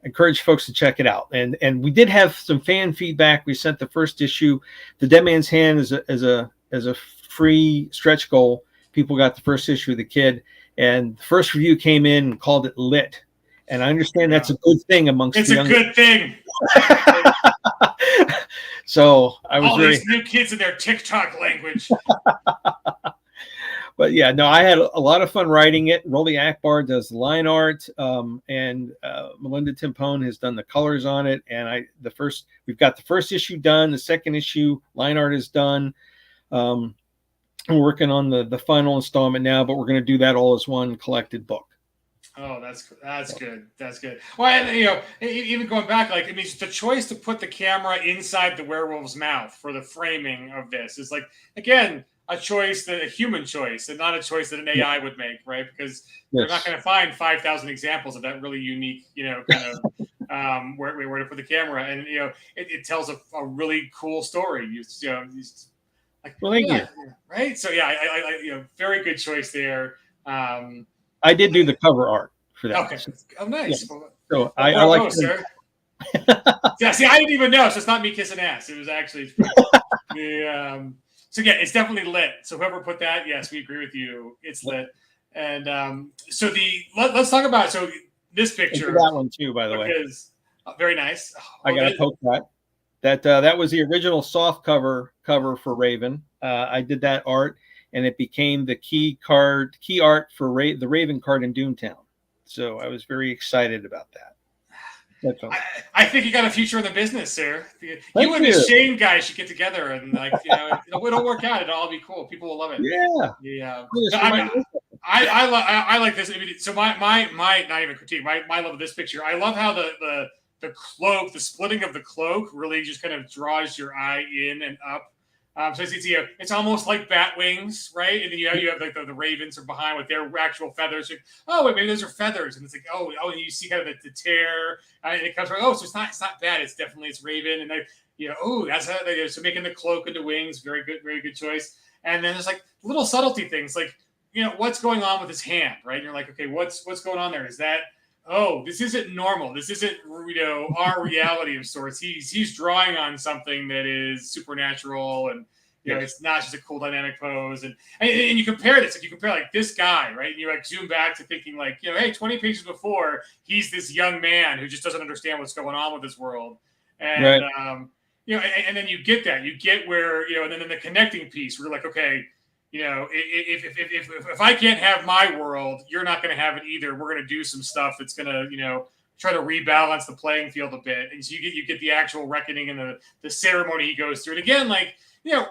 I encourage folks to check it out. And we did have some fan feedback. We sent the first issue. The Dead Man's Hand as a free stretch goal. People got the first issue of the Kid, and the first review came in and called it lit. And I understand that's a good thing amongst it's the a good thing. So I was all very, these new kids in their TikTok language. but yeah, no, I had a lot of fun writing it. Rolly Akbar does the line art, and Melinda Timpone has done the colors on it. And we've got the first issue done. The second issue line art is done. I'm working on the final installment now, but we're going to do that all as one collected book. Oh, that's good. That's good. Well, and, even going back, like, I mean, the choice to put the camera inside the werewolf's mouth for the framing of this is, like, again, a human choice, and not a choice that an AI would make, right? Because they're not going to find 5,000 examples of that really unique, kind of where to put the camera, and it tells a really cool story. Like, well, thank you. Right? So yeah, I very good choice there. I did do the cover art for that. Okay. Oh, nice. Yeah. So I like. Sir. Yeah. See, I didn't even know. So it's not me kissing ass. It was actually the. So yeah, it's definitely lit. So whoever put that, yes, we agree with you. It's lit. And so let's talk about this picture. That one too, by the way. Very nice. I got a poke that. That was the original soft cover for Raven. I did that art, and it became the key art for the Raven card in Doomtown. So I was very excited about that. I think you got a future in the business, sir. You and the Shane guy should get together, and it'll work out. It'll all be cool. People will love it. Yeah. I like this. I mean, so my not even critique. My love of this picture. I love how the cloak, the splitting of the cloak, really just kind of draws your eye in and up. So it's almost like bat wings, right? And then you have like the ravens are behind with their actual feathers. Like, wait, maybe those are feathers, and it's like and you see kind of the tear, and it comes from so it's not bad. It's raven, and that's how so making the cloak into wings. Very good choice. And then there's like little subtlety things, like what's going on with his hand, right? And you're like, okay, what's going on there? Is that this isn't normal. This isn't our reality of sorts. He's drawing on something that is supernatural, and it's not just a cool dynamic pose. And you compare this. If you compare like this guy, right, and you like zoom back to thinking like hey, 20 pages before, he's this young man who just doesn't understand what's going on with this world, and right. And then you get where and then the connecting piece where you're like, okay. If I can't have my world, you're not going to have it either. We're going to do some stuff that's going to, try to rebalance the playing field a bit. And so you get the actual reckoning and the ceremony he goes through. And again, like,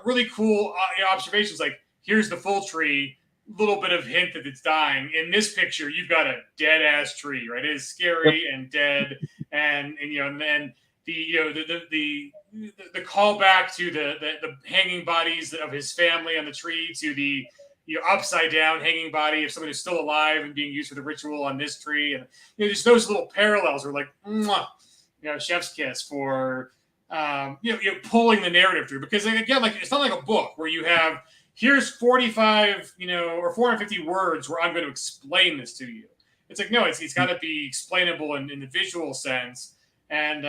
really cool observations. Like, here's the full tree, little bit of hint that it's dying. In this picture, you've got a dead ass tree, right? It is scary and dead. And then the callback to the hanging bodies of his family on the tree, to the upside down hanging body of someone who's still alive and being used for the ritual on this tree, and just those little parallels are like mwah, chef's kiss for pulling the narrative through, because again, like, it's not like a book where you have here's 45 or 450 words where I'm going to explain this to you. It's like, no, it's got to be explainable in the visual sense. And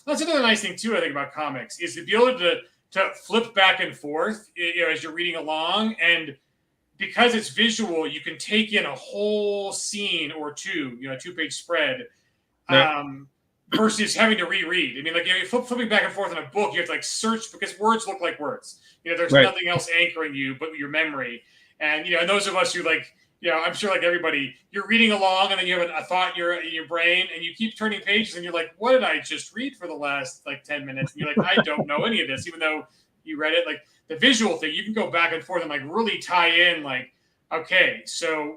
that's another nice thing too, I think, about comics, is to be able to flip back and forth as you're reading along, and because it's visual, you can take in a whole scene or two, a 2-page spread, versus having to reread. I mean, like, flipping back and forth in a book, you have to like search, because words look like words. There's nothing else anchoring you but your memory. And and those of us who like. I'm sure like everybody, you're reading along and then you have a thought in your brain, and you keep turning pages and you're like, what did I just read for the last like 10 minutes? And you're like, I don't know any of this, even though you read it. Like, the visual thing, you can go back and forth and like really tie in, like, okay, so,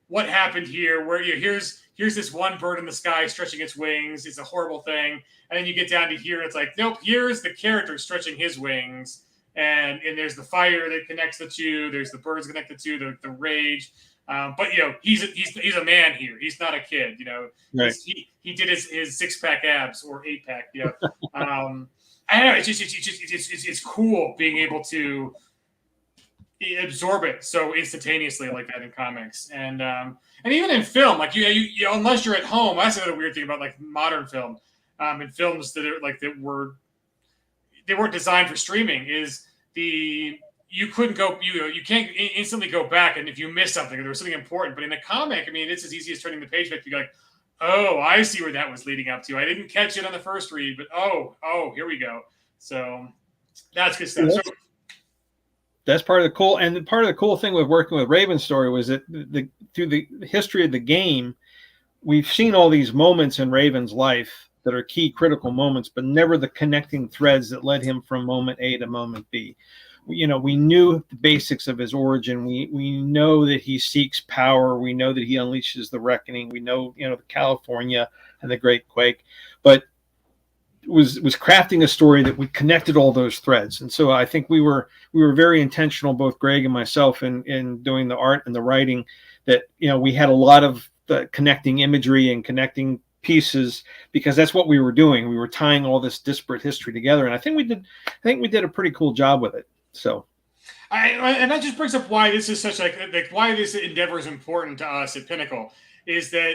what happened here? Where here's this one bird in the sky stretching its wings. It's a horrible thing. And then you get down to here and it's like, nope, here's the character stretching his wings. And there's the fire that connects the two. There's the birds connected to the rage. But he's a man here. He's not a kid. Right. He did his 6-pack abs or 8-pack. I don't know. It's cool being able to absorb it so instantaneously like that in comics, and even in film. Like you unless you're at home. That's another weird thing about like modern film, and films that are like they weren't designed for streaming, is you couldn't go, you can't instantly go back, and if you miss something or there was something important. But in a comic, I mean, it's as easy as turning the page back to be like, oh, I see where that was leading up to. I didn't catch it on the first read, but here we go. So that's good stuff. So, that's part of the cool, and part of the cool thing with working with Raven's story was that through the history of the game, we've seen all these moments in Raven's life that are key critical moments, but never the connecting threads that led him from moment A to moment B. We knew the basics of his origin. We know that he seeks power. We know that he unleashes the reckoning. We know, the California and the Great Quake, but was crafting a story that we connected all those threads. And so I think we were very intentional, both Greg and myself, in doing the art and the writing, that, we had a lot of the connecting imagery and connecting pieces, because that's what we were doing. We were tying all this disparate history together. And I think we did a pretty cool job with it. So, and that just brings up why this is such like why this endeavor is important to us at Pinnacle, is that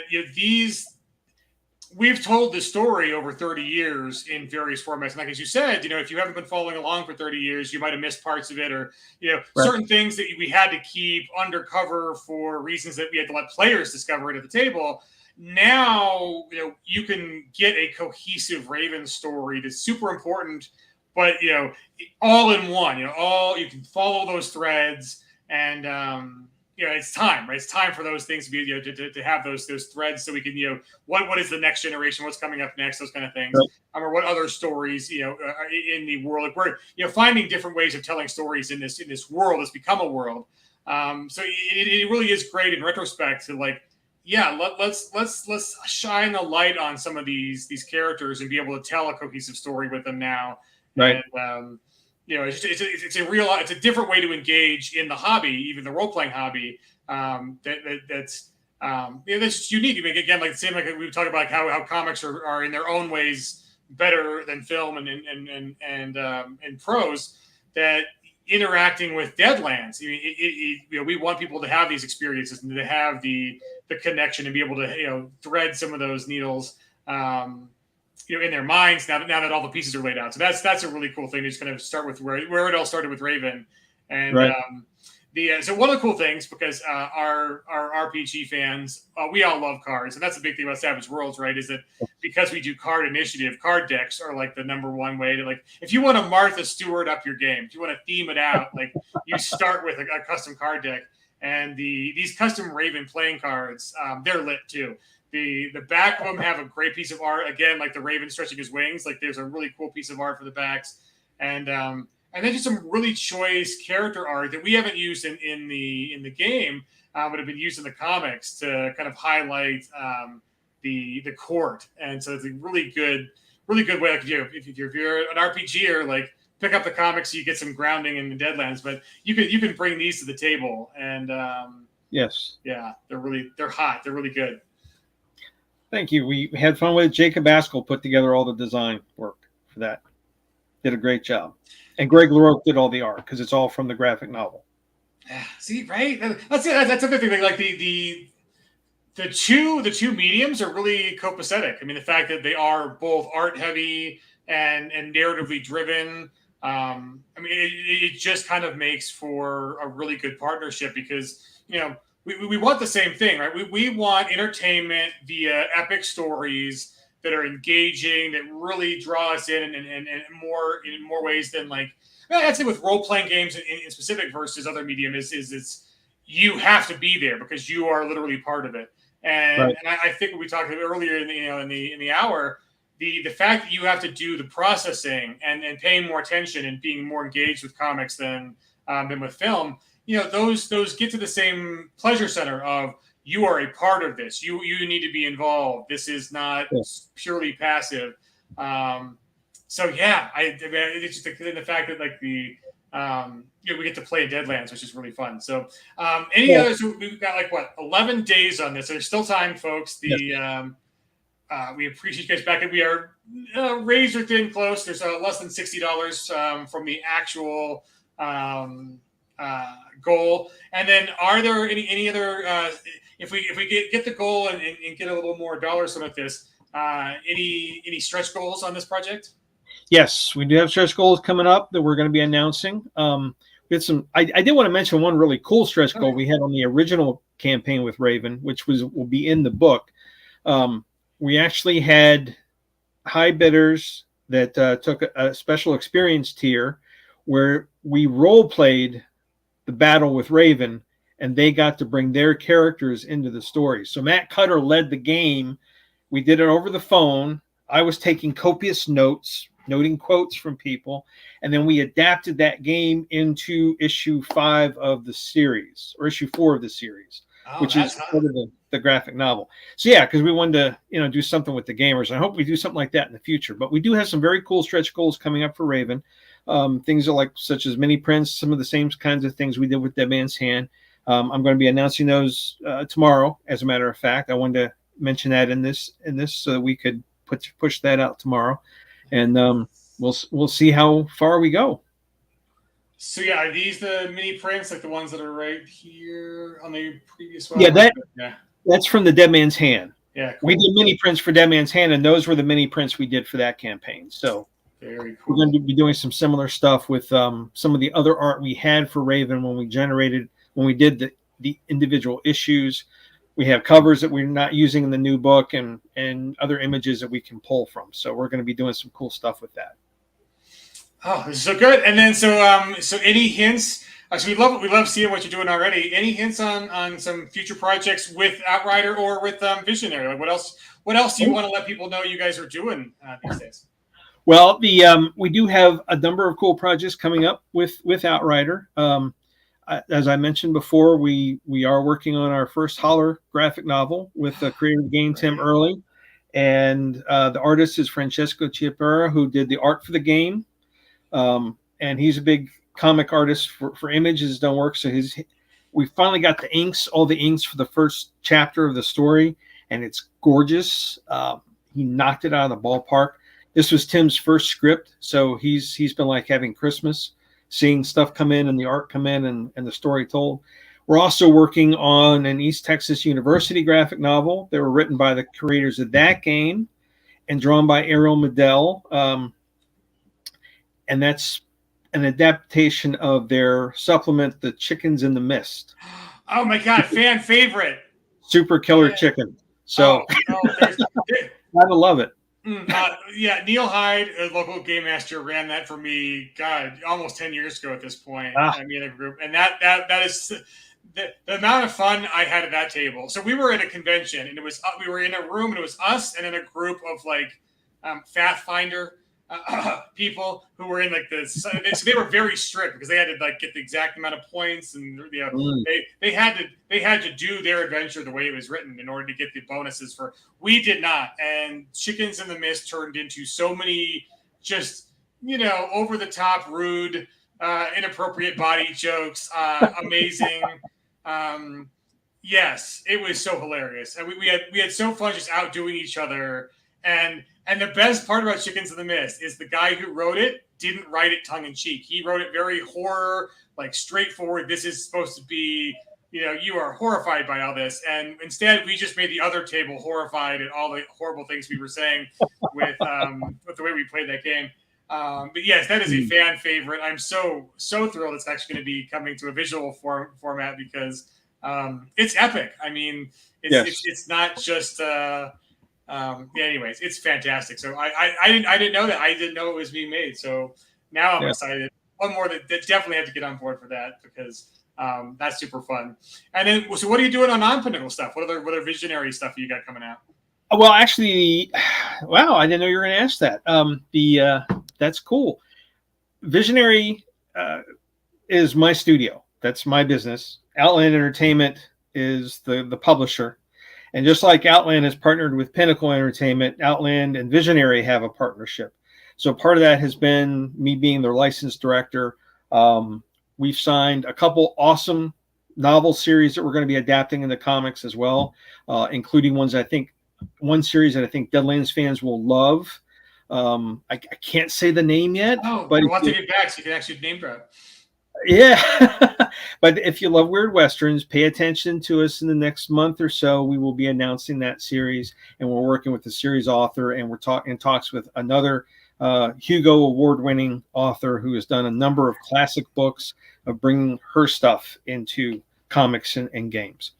we've told this story over 30 years in various formats. And like, as you said, if you haven't been following along for 30 years, you might have missed parts of it, or, right, certain things that we had to keep undercover for reasons that we had to let players discover it at the table. Now, you can get a cohesive Raven story that's super important, but, all in one, you can follow those threads, and, it's time, right? It's time for those things to be, to have those threads, so we can, what is the next generation? What's coming up next? Those kind of things. Right. Or what other stories, are in the world. We're, finding different ways of telling stories in this world that's become a world. So it really is great in retrospect to let's shine a light on some of these characters and be able to tell a cohesive story with them now. Right. And, it's a different way to engage in the hobby, even the role playing hobby. That's just unique. I mean, again, like the same, like we talk about how comics are in their own ways better than film and prose. That interacting with Deadlands, we want people to have these experiences and to have the connection and be able to thread some of those needles. In their minds now that all the pieces are laid out. So that's a really cool thing to just kind of start with where it all started with Raven. And right. So one of the cool things, because our RPG fans, we all love cards, and that's the big thing about Savage Worlds, right? Is that because we do card initiative, card decks are like the number one way to, like, if you want to Martha Stewart up your game, if you want to theme it out, like, you start with a custom card deck. And these custom Raven playing cards, they're lit too. The back of them have a great piece of art. Again, like the Raven stretching his wings. Like, there's a really cool piece of art for the backs, and then just some really choice character art that we haven't used in the game, but have been used in the comics to kind of highlight the court. And so it's a really good way. Like, if you're an RPGer, like, pick up the comics so you get some grounding in the Deadlands. But you can bring these to the table, and yes, yeah, they're hot. They're really good. Thank you. We had fun with it. Jacob Askell put together all the design work for that. Did a great job. And Greg LaRocque did all the art, because it's all from the graphic novel. See, right? That's another thing. Like the two mediums are really copacetic. I mean, the fact that they are both art heavy and narratively driven. I mean, it just kind of makes for a really good partnership, because we want the same thing, right? We want entertainment via epic stories that are engaging, that really draw us in more ways than, like, I'd say with role playing games in specific versus other medium is it's, you have to be there because you are literally part of it. And right. And I think what we talked about earlier in the hour, the fact that you have to do the processing and paying more attention and being more engaged with comics than with film. Those get to the same pleasure center of, you are a part of this. You need to be involved. This is not purely passive. So yeah, it's just the fact that, like, we get to play Deadlands, which is really fun. So others? We've got 11 days on this. There's still time, folks. We appreciate you guys back. We are razor thin close. There's less than $60 from the actual goal. And then, are there any other? If we get the goal and get a little more dollars from this, any stretch goals on this project? Yes, we do have stretch goals coming up that we're going to be announcing. Get some. I did want to mention one really cool stretch goal Okay. we had on the original campaign with Raven, which will be in the book. We actually had high bidders that took a special experience tier where we role played the battle with Raven, and they got to bring their characters into the story. So Matt Cutter led the game. We did it over the phone. I was taking copious notes, noting quotes from people, and then we adapted that game into issue 5 of the series, or issue 4 of the series, which is part of the graphic novel. So yeah, because we wanted to do something with the gamers. I hope we do something like that in the future. But we do have some very cool stretch goals coming up for Raven. Things are like such as mini prints, some of the same kinds of things we did with Dead Man's Hand. I'm going to be announcing those tomorrow. As a matter of fact, I wanted to mention that in this so that we could push that out tomorrow, and we'll see how far we go. So yeah, are these the mini prints, like the ones that are right here on the previous one? Yeah, that's from the Dead Man's Hand. Yeah, cool. We did mini prints for Dead Man's Hand, and those were the mini prints we did for that campaign. So very cool. We're going to be doing some similar stuff with some of the other art we had for Raven when we did the individual issues. We have covers that we're not using in the new book, and other images that we can pull from. So we're going to be doing some cool stuff with that. Oh, this is so good. And then so any hints? So we love seeing what you're doing already. Any hints on some future projects with Outrider or with Visionary? Like what else do you want to let people know you guys are doing these days? Well, we do have a number of cool projects coming up with Outrider. As I mentioned before, we are working on our first Holler graphic novel with the creator of the game, Tim Early, and the artist is Francesco Chiapera, who did the art for the game, and he's a big comic artist for images done work. So we finally got all the inks for the first chapter of the story, and it's gorgeous. He knocked it out of the ballpark. This was Tim's first script, so he's been like having Christmas, seeing stuff come in and the art come in and the story told. We're also working on an East Texas University graphic novel. They were written by the creators of that game and drawn by Ariel Medell. And that's an adaptation of their supplement, The Chickens in the Mist. Oh my God, fan favorite. Super killer chicken. So gotta love it. Yeah, Neil Hyde, a local game master, ran that for me. God, almost 10 years ago at this point. I mean, a group, and that is the amount of fun I had at that table. So we were at a convention, and we were in a room, and it was us, and then a group of like Pathfinder people who were in like this. So they were very strict because they had to like get the exact amount of points, and they had to do their adventure the way it was written in order to get the bonuses for. We did not, and Chickens in the Mist turned into so many just over the top, rude, inappropriate body jokes. Amazing. Yes, it was so hilarious, and we had so fun just outdoing each other. And the best part about Chickens in the Mist is the guy who wrote it didn't write it tongue-in-cheek. He wrote it very horror, like straightforward. This is supposed to be, you are horrified by all this. And instead, we just made the other table horrified at all the horrible things we were saying with the way we played that game. But yes, that is a fan favorite. I'm so thrilled it's actually going to be coming to a visual format because it's epic. I mean, it's not just... anyways, it's fantastic. So I didn't know that. I didn't know it was being made. So now I'm excited. One more that definitely have to get on board for that because that's super fun. And then, so what are you doing on non-Pinnacle stuff? What other visionary stuff you got coming out? Well, actually, wow, I didn't know you were going to ask that. That's cool. Visionary is my studio. That's my business. Outland Entertainment is the publisher. And just like Outland has partnered with Pinnacle Entertainment, Outland and Visionary have a partnership. So part of that has been me being their licensed director. We've signed a couple awesome novel series that we're going to be adapting into comics as well, including one series that I think Deadlands fans will love. I can't say the name yet. But we'll have to get back so you can actually name drop. Yeah. But if you love Weird Westerns, pay attention to us in the next month or so. We will be announcing that series, and we're working with the series author, and we're talks with another Hugo award-winning author who has done a number of classic books, of bringing her stuff into comics and games.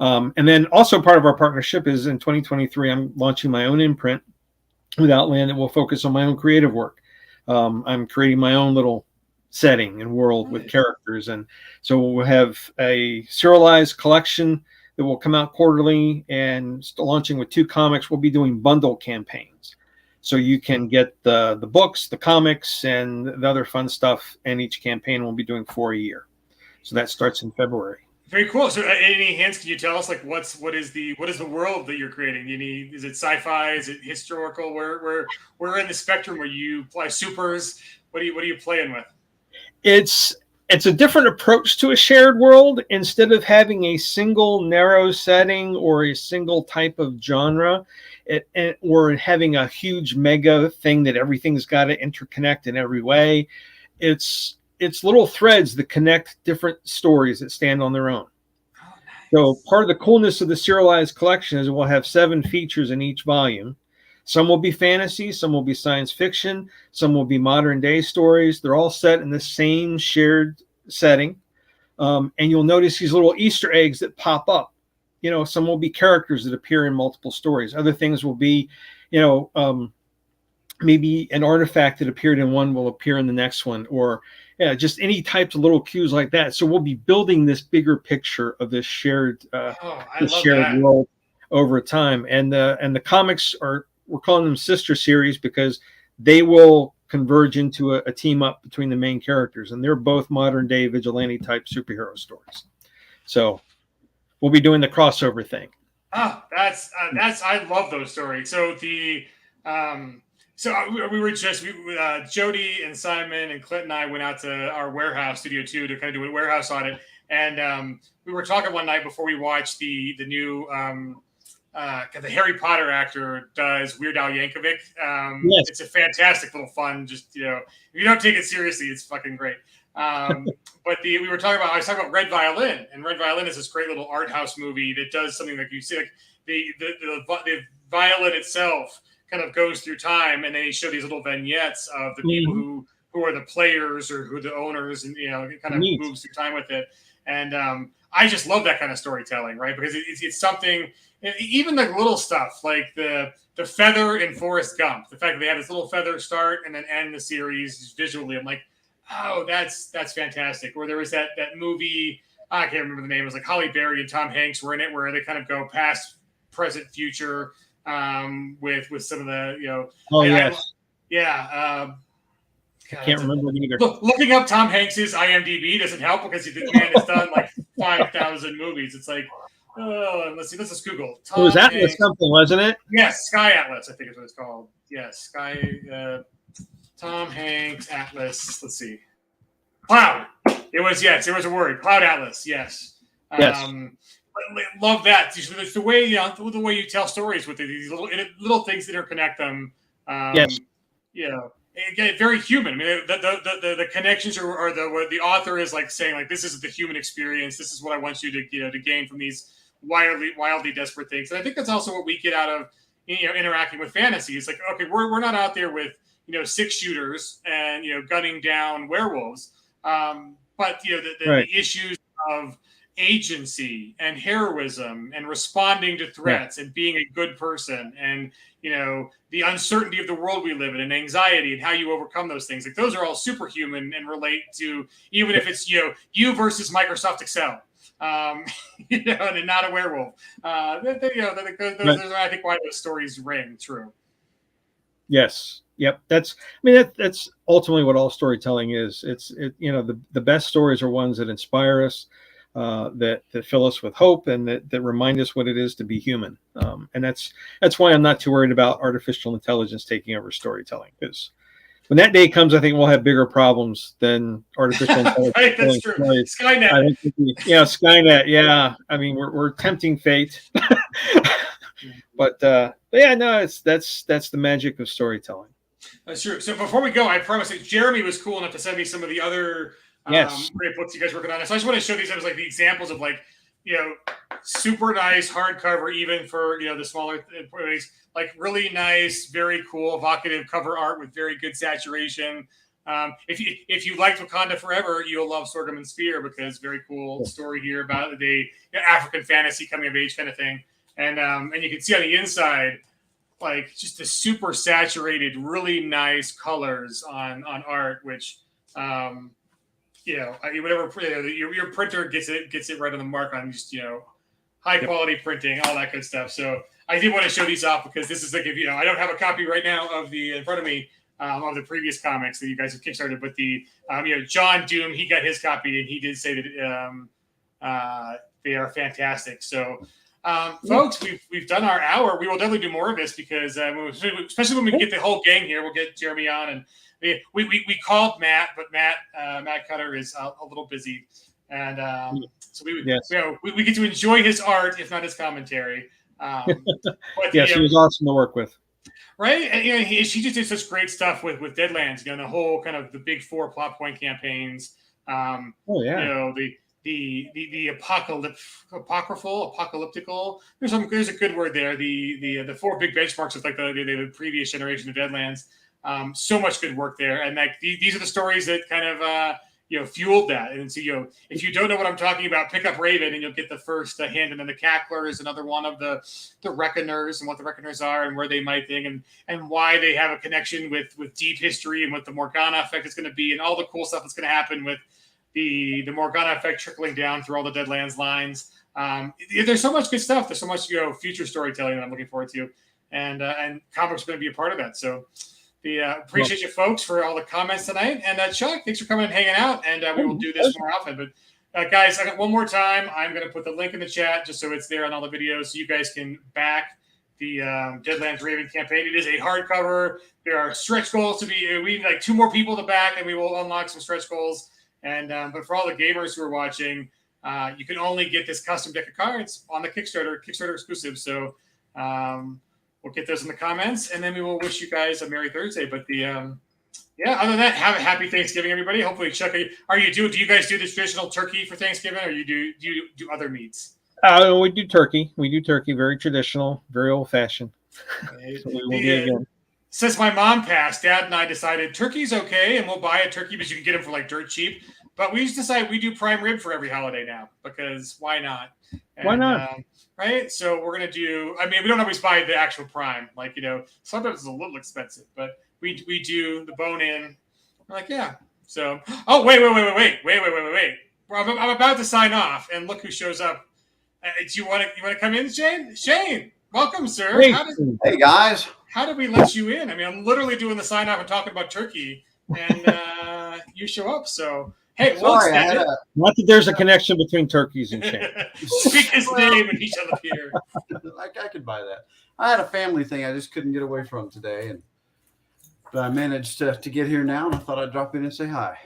And then also part of our partnership is in 2023, I'm launching my own imprint with Outland that will focus on my own creative work. I'm creating my own little setting and world with characters. And so we'll have a serialized collection that will come out quarterly, and launching with 2 comics. We'll be doing bundle campaigns. So you can get the books, the comics, and the other fun stuff. And each campaign we'll be doing for a year. So that starts in February. Very cool. So, any hints? Can you tell us, like, what is the world that you're creating? Is it sci-fi? Is it historical? Where in the spectrum where you play supers? What are you playing with? It's a different approach to a shared world. Instead of having a single narrow setting or a single type of genre, or having a huge mega thing that everything's got to interconnect in every way, it's little threads that connect different stories that stand on their own. Oh, nice. So part of the coolness of the serialized collection is we'll have 7 features in each volume. Some will be fantasy, some will be science fiction, some will be modern day stories. They're all set in the same shared setting. And you'll notice these little Easter eggs that pop up. Some will be characters that appear in multiple stories. Other things will be, maybe an artifact that appeared in one will appear in the next one, or just any types of little cues like that. So we'll be building this bigger picture of this shared world over time. And the comics we're calling them sister series because they will converge into a team up between the main characters, and they're both modern day vigilante type superhero stories. So we'll be doing the crossover thing. That's I love those stories. So we were just Jody and Simon and Clint and I went out to our warehouse, Studio 2, to kind of do a warehouse audit, and we were talking one night before we watched the new the Harry Potter actor does Weird Al Yankovic. Yes. It's a fantastic little fun. Just if you don't take it seriously, it's fucking great. But I was talking about Red Violin, and Red Violin is this great little art house movie that does something like you see, like the violin itself kind of goes through time, and then they show these little vignettes of the people who are the players or who are the owners, and it kind of moves through time with it. And I just love that kind of storytelling, right? Because it's something, even the little stuff like the feather in Forrest Gump, the fact that they have this little feather start and then end the series visually. I'm like, oh, that's fantastic. Or there was that movie, I can't remember the name. It was like Halle Berry and Tom Hanks were in it, where they kind of go past, present, future with some of the I can't remember either. Looking up Tom Hanks's IMDb doesn't help because the man has done like 5,000 movies. It's like, let's see. Let's just Google. It was Atlas something, wasn't it? Yes, Sky Atlas, I think is what it's called. Yes, Sky. Tom Hanks Atlas. Let's see. Cloud. It was a word. Cloud Atlas. Yes. Yes. Love that. It's the way the way you tell stories with these little things that interconnect them. Yes. Again, very human. I mean, the connections are the author is like saying, like, this is the human experience. This is what I want you to gain from these wildly desperate things. And I think that's also what we get out of interacting with fantasy. It's like, okay, we're not out there with 6 shooters and gunning down werewolves, but the issues of agency and heroism and responding to threats and being a good person and the uncertainty of the world we live in and anxiety and how you overcome those things, like those are all superhuman and relate to, even if it's you versus Microsoft Excel, and not a werewolf. Those are, I think, why those stories ring true. Yes. Yep. That's ultimately what all storytelling is. The best stories are ones that inspire us, that fill us with hope, and that remind us what it is to be human. And that's why I'm not too worried about artificial intelligence taking over storytelling, because when that day comes, I think we'll have bigger problems than artificial intelligence. Right, that's true. Skynet. Skynet. Yeah. I mean, we're tempting fate, but that's the magic of storytelling. That's true. So before we go, I promise that Jeremy was cool enough to send me some of the other great books you guys are working on. So I just want to show these as like the examples of super nice hardcover, even for the smaller things, like really nice, very cool, evocative cover art with very good saturation. If you liked Wakanda Forever, you'll love Sorghum and Spear, because very cool story here about the African fantasy coming of age kind of thing. And you can see on the inside, like, just the super saturated, really nice colors on art, which whatever your printer gets it right on the mark on just high quality printing, all that good stuff. So I did want to show these off, because this is like, if I don't have a copy right now of in front of me of the previous comics that you guys have kickstarted, but the John Doom, he got his copy, and he did say that they are fantastic. So folks, we've done our hour. We will definitely do more of this, because especially when we get the whole gang here, we'll get Jeremy on, and we called Matt, but Matt Cutter is a little busy, and so we get to enjoy his art, if not his commentary. But yes, he was awesome to work with. Right, and she just did such great stuff with Deadlands. The whole kind of the big 4 plot point campaigns. The apocalyptical. There's a good word there. The 4 big benchmarks of like the previous generation of Deadlands. So much good work there, and like these are the stories that kind of fueled that. And so if you don't know what I'm talking about, pick up Raven, and you'll get the first hint. And then the Cackler is another one of the Reckoners, and what the Reckoners are, and where they might think, and why they have a connection with deep history, and what the Morgana effect is going to be, and all the cool stuff that's going to happen with the Morgana effect trickling down through all the Deadlands lines. There's so much good stuff. There's so much future storytelling that I'm looking forward to, and comics are going to be a part of that. So appreciate you folks for all the comments tonight, and Chuck, thanks for coming and hanging out, and we will do this more often. But guys, I got one more time. I'm going to put the link in the chat just so it's there on all the videos, so you guys can back the Deadlands Raven campaign. It is a hardcover. There are stretch goals to be. We need like 2 more people to back, and we will unlock some stretch goals. And but for all the gamers who are watching, you can only get this custom deck of cards on the Kickstarter exclusive. So we'll get those in the comments, and then we will wish you guys a Merry Thursday. But other than that, have a happy Thanksgiving, everybody. Hopefully, Chuck, do you guys do the traditional turkey for Thanksgiving, or do you do other meats? We do turkey. We do turkey, very traditional, very old fashioned. So we will do again. Since my mom passed, Dad and I decided turkey's okay, and we'll buy a turkey, because you can get them for like dirt cheap. But we just decided we do prime rib for every holiday now, because why not? Why not? Right? So we're going to do, we don't always buy the actual prime. Like, sometimes it's a little expensive, but we do the bone in. We're like, yeah. So, wait. I'm about to sign off, and look who shows up. Do you want to come in, Shane? Shane, welcome, sir. Hey, guys. How did we let you in? I'm literally doing the sign off and talking about turkey, and you show up. So, hey, sorry, not that there's a connection between turkeys and Shane. Speak his name, and he shall appear. I could buy that. I had a family thing I just couldn't get away from today, but I managed to get here now, and I thought I'd drop in and say hi.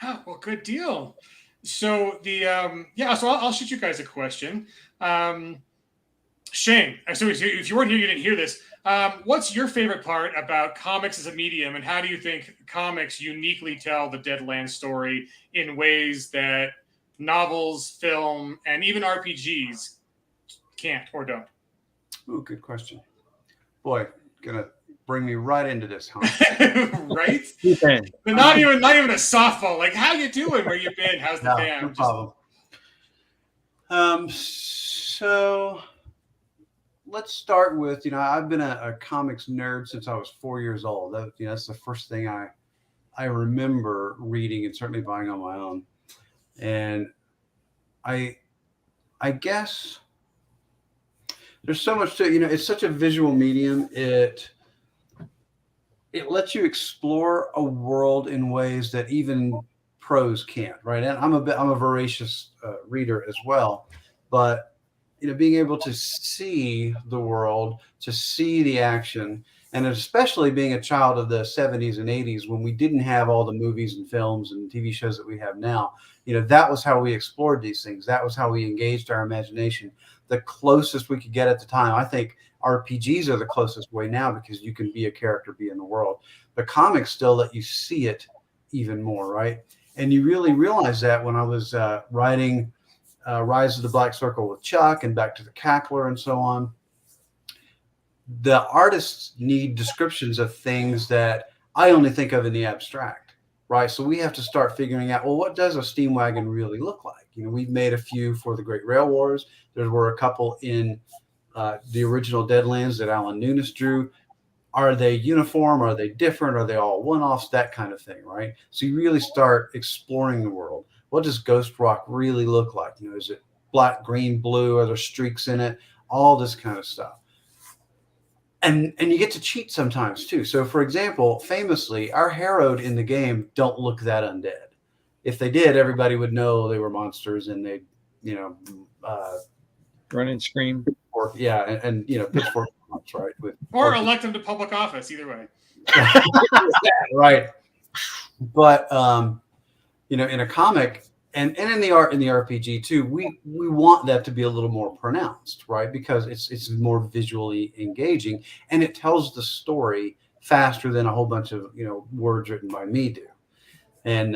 Oh, well, good deal. So so I'll shoot you guys a question. Shane, so if you weren't here, you didn't hear this. What's your favorite part about comics as a medium, and how do you think comics uniquely tell the Deadlands story in ways that novels, film, and even RPGs can't or don't? Oh, good question. Boy, gonna bring me right into this, huh? Right? But not even a softball. Like, how you doing? Where you been? How's the fam? No problem. So let's start with, I've been a comics nerd since I was 4 years old. That's the first thing I remember reading, and certainly buying on my own. And I guess there's so much to, it's such a visual medium. It lets you explore a world in ways that even prose can't, right? And I'm a voracious reader as well, but being able to see the world, to see the action, and especially being a child of the 70s and 80s, when we didn't have all the movies and films and TV shows that we have now, that was how we explored these things. That was how we engaged our imagination. The closest we could get at the time. I think RPGs are the closest way now, because you can be a character, be in the world. But comics still let you see it even more, right? And you really realize that when I was writing Rise of the Black Circle with Chuck, and Back to the Cackler, and so on. The artists need descriptions of things that I only think of in the abstract. right? So we have to start figuring out, well, what does a steam wagon really look like? We've made a few for the Great Rail Wars. There were a couple in the original Deadlands that Alan Nunes drew. Are they uniform? Are they different? Are they all one-offs? That kind of thing, right? So you really start exploring the world. What does Ghost Rock really look like? Is it black, green, blue? Are there streaks in it? All this kind of stuff. And you get to cheat sometimes too. So, for example, famously, our Harrowed in the game don't look that undead. If they did, everybody would know they were monsters, and they'd, run and scream. And pitchfork, right? Or elect them to public office. Either way. Right. But in a comic and in the RPG too, we want that to be a little more pronounced, right? Because it's more visually engaging, and it tells the story faster than a whole bunch of words written by me do. And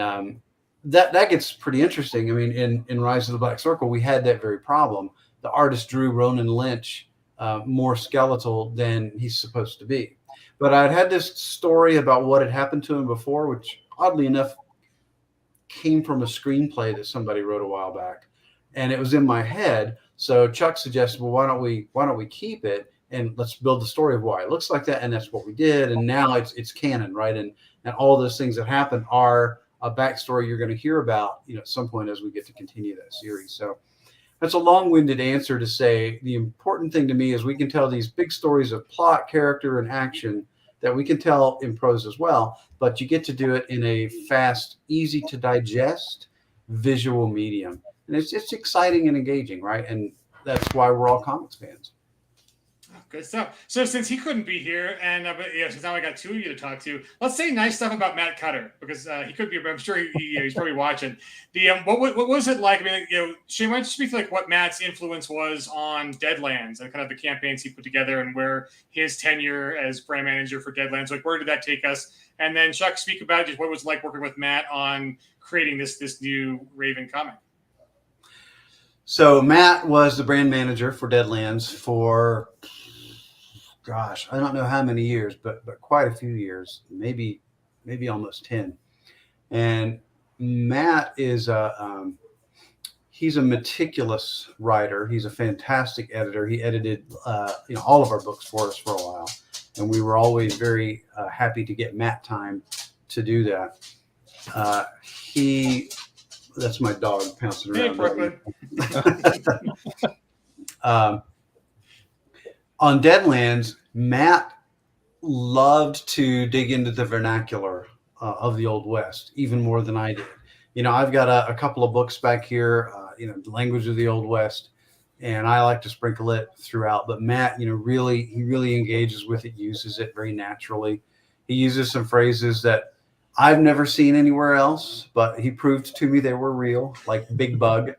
that gets pretty interesting. I mean, in Rise of the Black Circle, we had that very problem. The artist drew Ronan Lynch more skeletal than he's supposed to be. But I'd had this story about what had happened to him before, which oddly enough came from a screenplay that somebody wrote a while back, and it was in my head. So Chuck suggested, well, why don't we keep it and let's build the story of why it looks like that, and that's what we did. And now it's canon, right? And all those things that happen are a backstory you're going to hear about, at some point as we get to continue that series. So that's a long-winded answer to say the important thing to me is we can tell these big stories of plot, character, and action that we can tell in prose as well, but you get to do it in a fast, easy to digest visual medium. And it's exciting and engaging, right? And that's why we're all comics fans. Good stuff. So since he couldn't be here, and since now I got two of you to talk to, let's say nice stuff about Matt Cutter, because he could be. I'm sure he's probably watching. What was it like? I mean, Shane, why don't you speak to like what Matt's influence was on Deadlands and kind of the campaigns he put together, and where his tenure as brand manager for Deadlands, like where did that take us? And then Chuck, speak about just what it was like working with Matt on creating this new Raven comic. So Matt was the brand manager for Deadlands for, gosh, I don't know how many years, but quite a few years, maybe almost 10. And Matt is he's a meticulous writer. He's a fantastic editor. He edited all of our books for us for a while, and we were always very happy to get Matt time to do that. That's my dog pouncing around. Hey, on Deadlands, Matt loved to dig into the vernacular of the Old West even more than I did. I've got a couple of books back here, the language of the Old West, and I like to sprinkle it throughout. But Matt, really engages with it, uses it very naturally. He uses some phrases that I've never seen anywhere else, but he proved to me they were real, like big bug.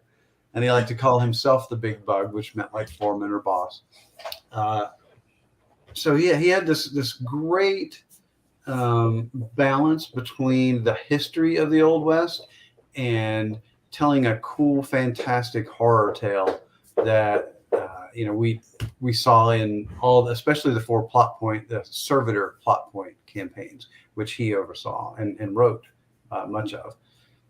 And he liked to call himself the big bug, which meant like foreman or boss. So yeah, he had this great balance between the history of the Old West and telling a cool, fantastic horror tale that we saw in especially the the Servitor plot point campaigns, which he oversaw and wrote much of.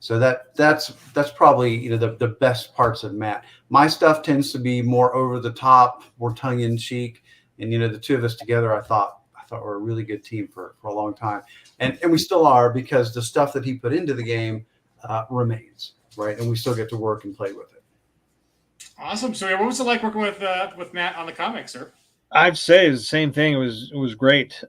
So that's probably the best parts of Matt. My stuff tends to be more over the top, more tongue in cheek, and the two of us together, I thought were a really good team for a long time, and we still are, because the stuff that he put into the game remains, right, and we still get to work and play with it. Awesome. So what was it like working with Matt on the comics, sir? I'd say it's the same thing. It was great.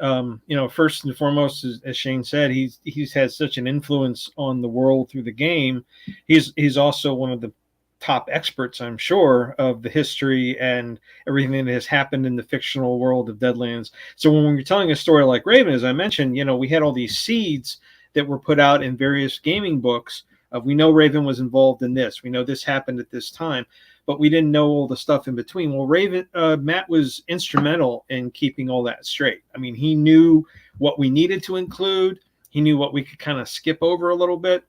First and foremost, as Shane said, he's had such an influence on the world through the game. He's also one of the top experts, I'm sure, of the history and everything that has happened in the fictional world of Deadlands. So when we're telling a story like Raven, as I mentioned, we had all these seeds that were put out in various gaming books of, we know Raven was involved in this, we know this happened at this time, but we didn't know all the stuff in between. Well, Matt was instrumental in keeping all that straight. I mean, he knew what we needed to include. He knew what we could kind of skip over a little bit.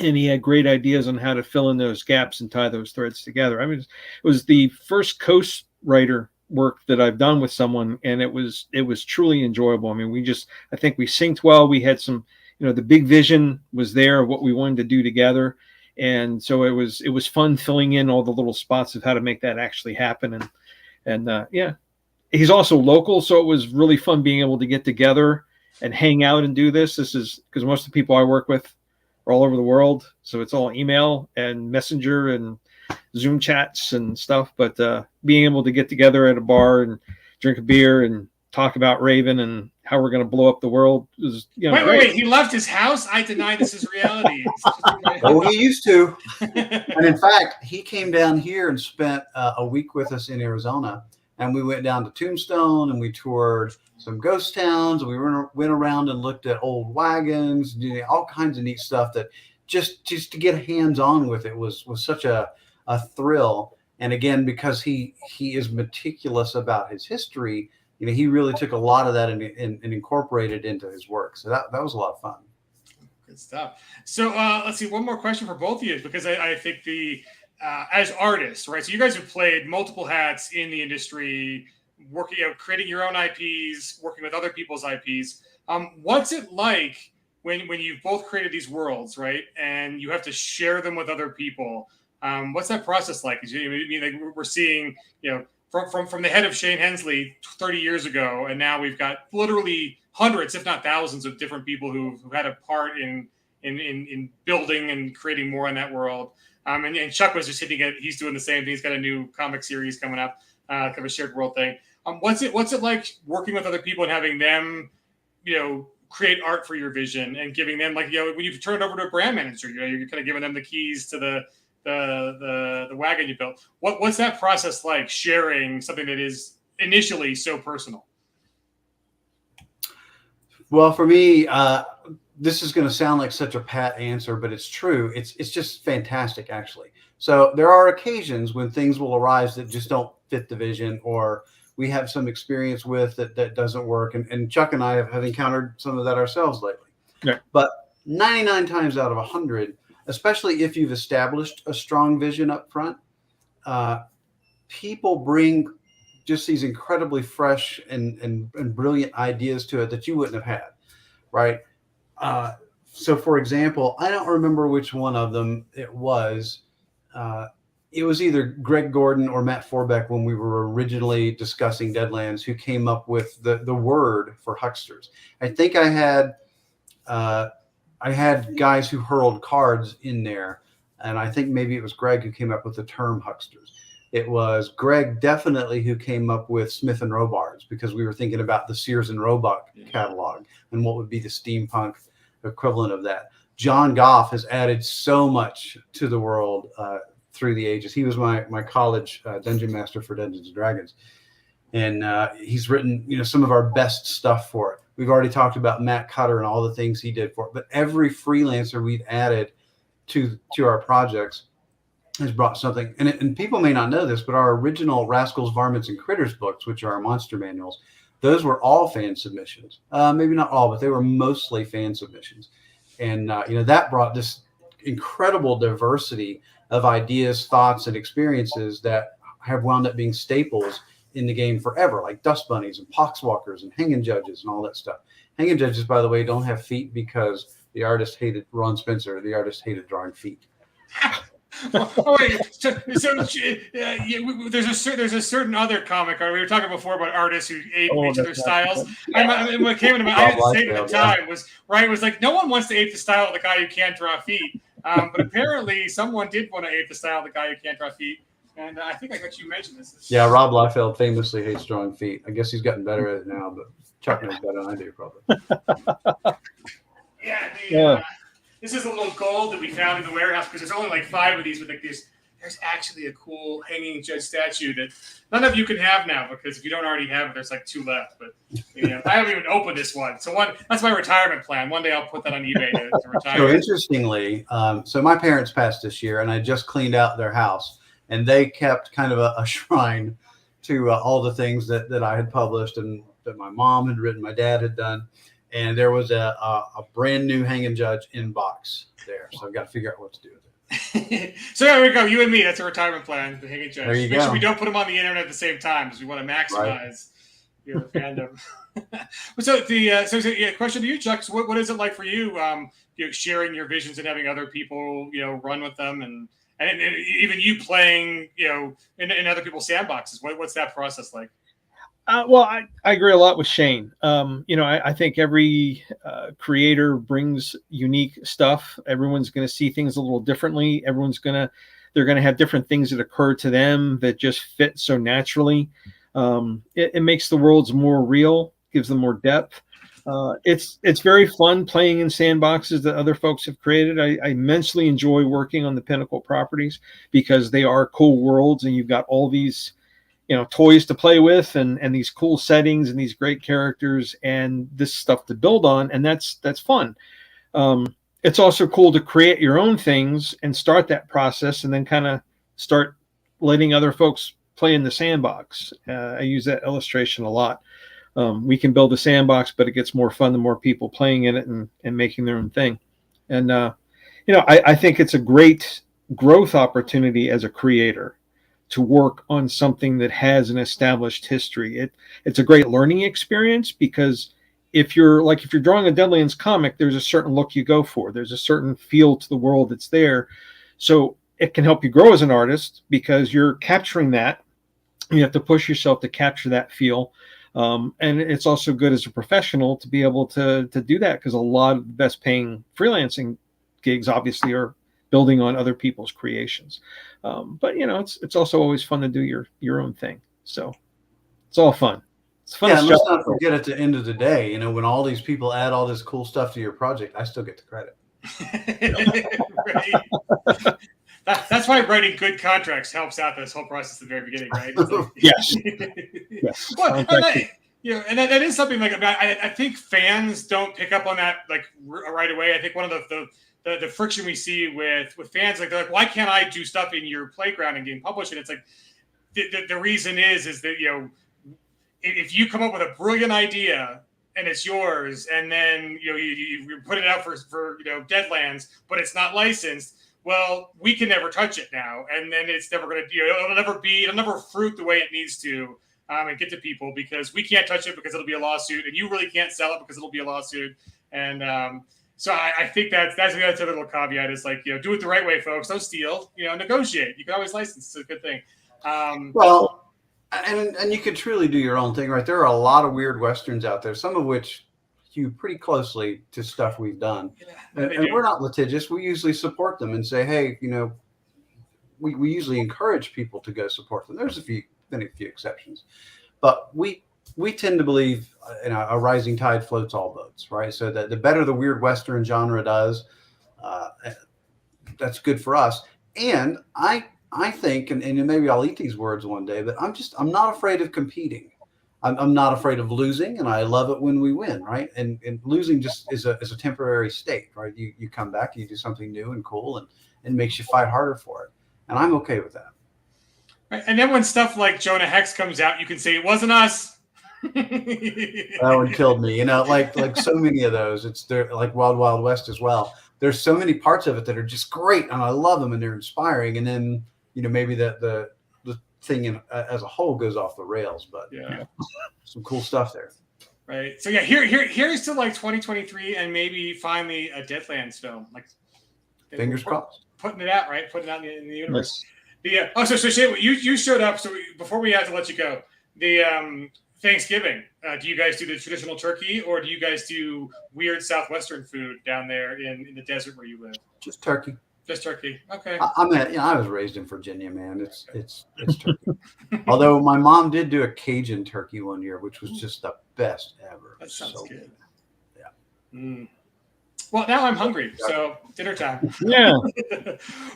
And he had great ideas on how to fill in those gaps and tie those threads together. I mean, it was the first co-writer work that I've done with someone, and it was truly enjoyable. I mean, I think we synced well. We had some the big vision was there of what we wanted to do together. And so it was fun filling in all the little spots of how to make that actually happen. And yeah, he's also local. So it was really fun being able to get together and hang out and do this. This is because most of the people I work with are all over the world. So it's all email and messenger and Zoom chats and stuff. But being able to get together at a bar and drink a beer and talk about Raven and how we're going to blow up the world is, wait. He left his house? I deny this is reality. Oh, he used to. And in fact, he came down here and spent a week with us in Arizona. And we went down to Tombstone and we toured some ghost towns. And we went around and looked at old wagons, all kinds of neat stuff that just to get hands on with it was such a thrill. And again, because he is meticulous about his history, he really took a lot of that and incorporated into his work. So that was a lot of fun. Good stuff. So let's see, one more question for both of you, because I think as artists, right? So you guys have played multiple hats in the industry, working, creating your own IPs, working with other people's IPs. What's it like when you've both created these worlds, right? And you have to share them with other people? What's that process like? Like we're seeing, from the head of Shane Hensley 30 years ago, and now we've got literally hundreds, if not thousands, of different people who've had a part in building and creating more in that world. And Chuck was just hitting it. He's doing the same thing. He's got a new comic series coming up, kind of a shared world thing. What's it like working with other people and having them, create art for your vision and giving them, like, when you've turned over to a brand manager, you're kind of giving them the keys to the wagon you built. What's that process like, sharing something that is initially so personal? Well, for me, this is going to sound like such a pat answer, but it's true. It's just fantastic, actually. So there are occasions when things will arise that just don't fit the vision, or we have some experience with that doesn't work. And Chuck and I have encountered some of that ourselves lately. Yeah. But 99 times out of 100, especially if you've established a strong vision up front, people bring just these incredibly fresh and brilliant ideas to it that you wouldn't have had, right? So, for example, I don't remember which one of them it was. It was either Greg Gordon or Matt Forbeck when we were originally discussing Deadlands, who came up with the word for hucksters. I think I had guys who hurled cards in there, and I think maybe it was Greg who came up with the term hucksters. It was Greg definitely who came up with Smith and Robards, because we were thinking about the Sears and Roebuck catalog and what would be the steampunk equivalent of that. John Goff has added so much to the world through the ages. He was my college dungeon master for Dungeons and Dragons, and he's written some of our best stuff for it. We've already talked about Matt Cutter and all the things he did for it, but every freelancer we've added to our projects has brought something. And people may not know this, but our original Rascals, Varmints, and Critters books, which are our monster manuals, those were all fan submissions. Maybe not all, but they were mostly fan submissions. And, that brought this incredible diversity of ideas, thoughts, and experiences that have wound up being staples in the game forever, like Dust Bunnies and Poxwalkers and Hanging Judges and all that stuff. Hanging Judges, by the way, don't have feet because the artist hated Ron Spencer. The artist hated drawing feet. Wait, so there's a certain other comic. We were talking before about artists who ape each other's styles. What came into my, I didn't say it at the time, was like, no one wants to ape the style of the guy who can't draw feet. But apparently someone did want to ape the style of the guy who can't draw feet. And I think I got you mentioned this. Yeah, Rob Liefeld famously hates drawing feet. I guess he's gotten better at it now, but Chuck knows better than I do, probably. Yeah. This is a little gold that we found in the warehouse, because there's only like 5 of these. With like these, there's actually a cool hanging judge statue that none of you can have now, because if you don't already have it, there's like 2 left. But I haven't even opened this one. So that's my retirement plan. One day I'll put that on eBay to retire. So interestingly, so my parents passed this year, and I just cleaned out their house, and they kept kind of a shrine to all the things that I had published and that my mom had written, my dad had done. And there was a brand new Hanging Judge in box there. So I've got to figure out what to do with it. So there we go. You and me. That's a retirement plan. The Hanging Judge. There you Make go. sure we don't put them on the internet at the same time, because we want to maximize. the fandom. So the question to you, Chuck, is what is it like for you? Sharing your visions and having other people run with them, and even you playing in other people's sandboxes. What's that process like? Well, I agree a lot with Shane. I think every creator brings unique stuff. Everyone's going to see things a little differently. They're going to have different things that occur to them that just fit so naturally. It makes the worlds more real, gives them more depth. It's very fun playing in sandboxes that other folks have created. I immensely enjoy working on the Pinnacle properties because they are cool worlds, and you've got all these toys to play with and these cool settings and these great characters and this stuff to build on, and that's fun. It's also cool to create your own things and start that process and then kind of start letting other folks play in the sandbox. I use that illustration a lot. We can build a sandbox, but it gets more fun the more people playing in it and making their own thing. And I think it's a great growth opportunity as a creator to work on something that has an established history. It's a great learning experience because if you're drawing a Deadlands comic, there's a certain look you go for. There's a certain feel to the world that's there. So it can help you grow as an artist because you're capturing that. You have to push yourself to capture that feel. And it's also good as a professional to be able to do that because a lot of the best paying freelancing gigs obviously are building on other people's creations. But it's also always fun to do your own thing. So it's all fun. It's fun. Yeah, and let's not forget at the end of the day, when all these people add all this cool stuff to your project, I still get the credit. Right. That's why writing good contracts helps out this whole process at the very beginning, right? Yes. Yes. Well, and that is something like I think fans don't pick up on that like right away. I think one of the friction we see with fans, like they're like, why can't I do stuff in your playground and game publish it? It's like the reason is that if you come up with a brilliant idea and it's yours, and then you put it out for Deadlands, but it's not licensed. Well, we can never touch it now, and then it's never going to. It'll never fruit the way it needs to, and get to people because we can't touch it because it'll be a lawsuit, and you really can't sell it because it'll be a lawsuit. And so I think that's the other little caveat is like do it the right way, folks. Don't steal. Negotiate. You can always license. It's a good thing. Well, and you could truly do your own thing, right? There are a lot of weird westerns out there, some of which hew pretty closely to stuff we've done. Yeah, and we're not litigious. We usually support them and say, hey, we usually encourage people to go support them. There's been a few exceptions, but we tend to believe a rising tide floats all boats, right? So that the better the weird Western genre does, that's good for us. And I think, and maybe I'll eat these words one day, but I'm not afraid of competing. I'm not afraid of losing, and I love it when we win, right? And losing just is a temporary state, right? You come back, you do something new and cool, and makes you fight harder for it, and I'm okay with that. Right. And then when stuff like Jonah Hex comes out, you can say it wasn't us. That one killed me, like so many of those. They're like Wild Wild West as well. There's so many parts of it that are just great, and I love them, and they're inspiring. And then maybe the thing as a whole goes off the rails, but some cool stuff there. Right. So here's to like 2023 and maybe finally a Deadlands film. Like fingers crossed. Putting it out, right? Putting it out in the universe. Yes. So Shane, you showed up. So before we had to let you go, the Thanksgiving. Do you guys do the traditional turkey, or do you guys do weird Southwestern food down there in the desert where you live? Just turkey. Just turkey. Okay. I was raised in Virginia, man. It's turkey. Although my mom did do a Cajun turkey one year, which was just the best ever. That sounds so good. Yeah. Mm. Well, now I'm hungry, so dinner time. Yeah.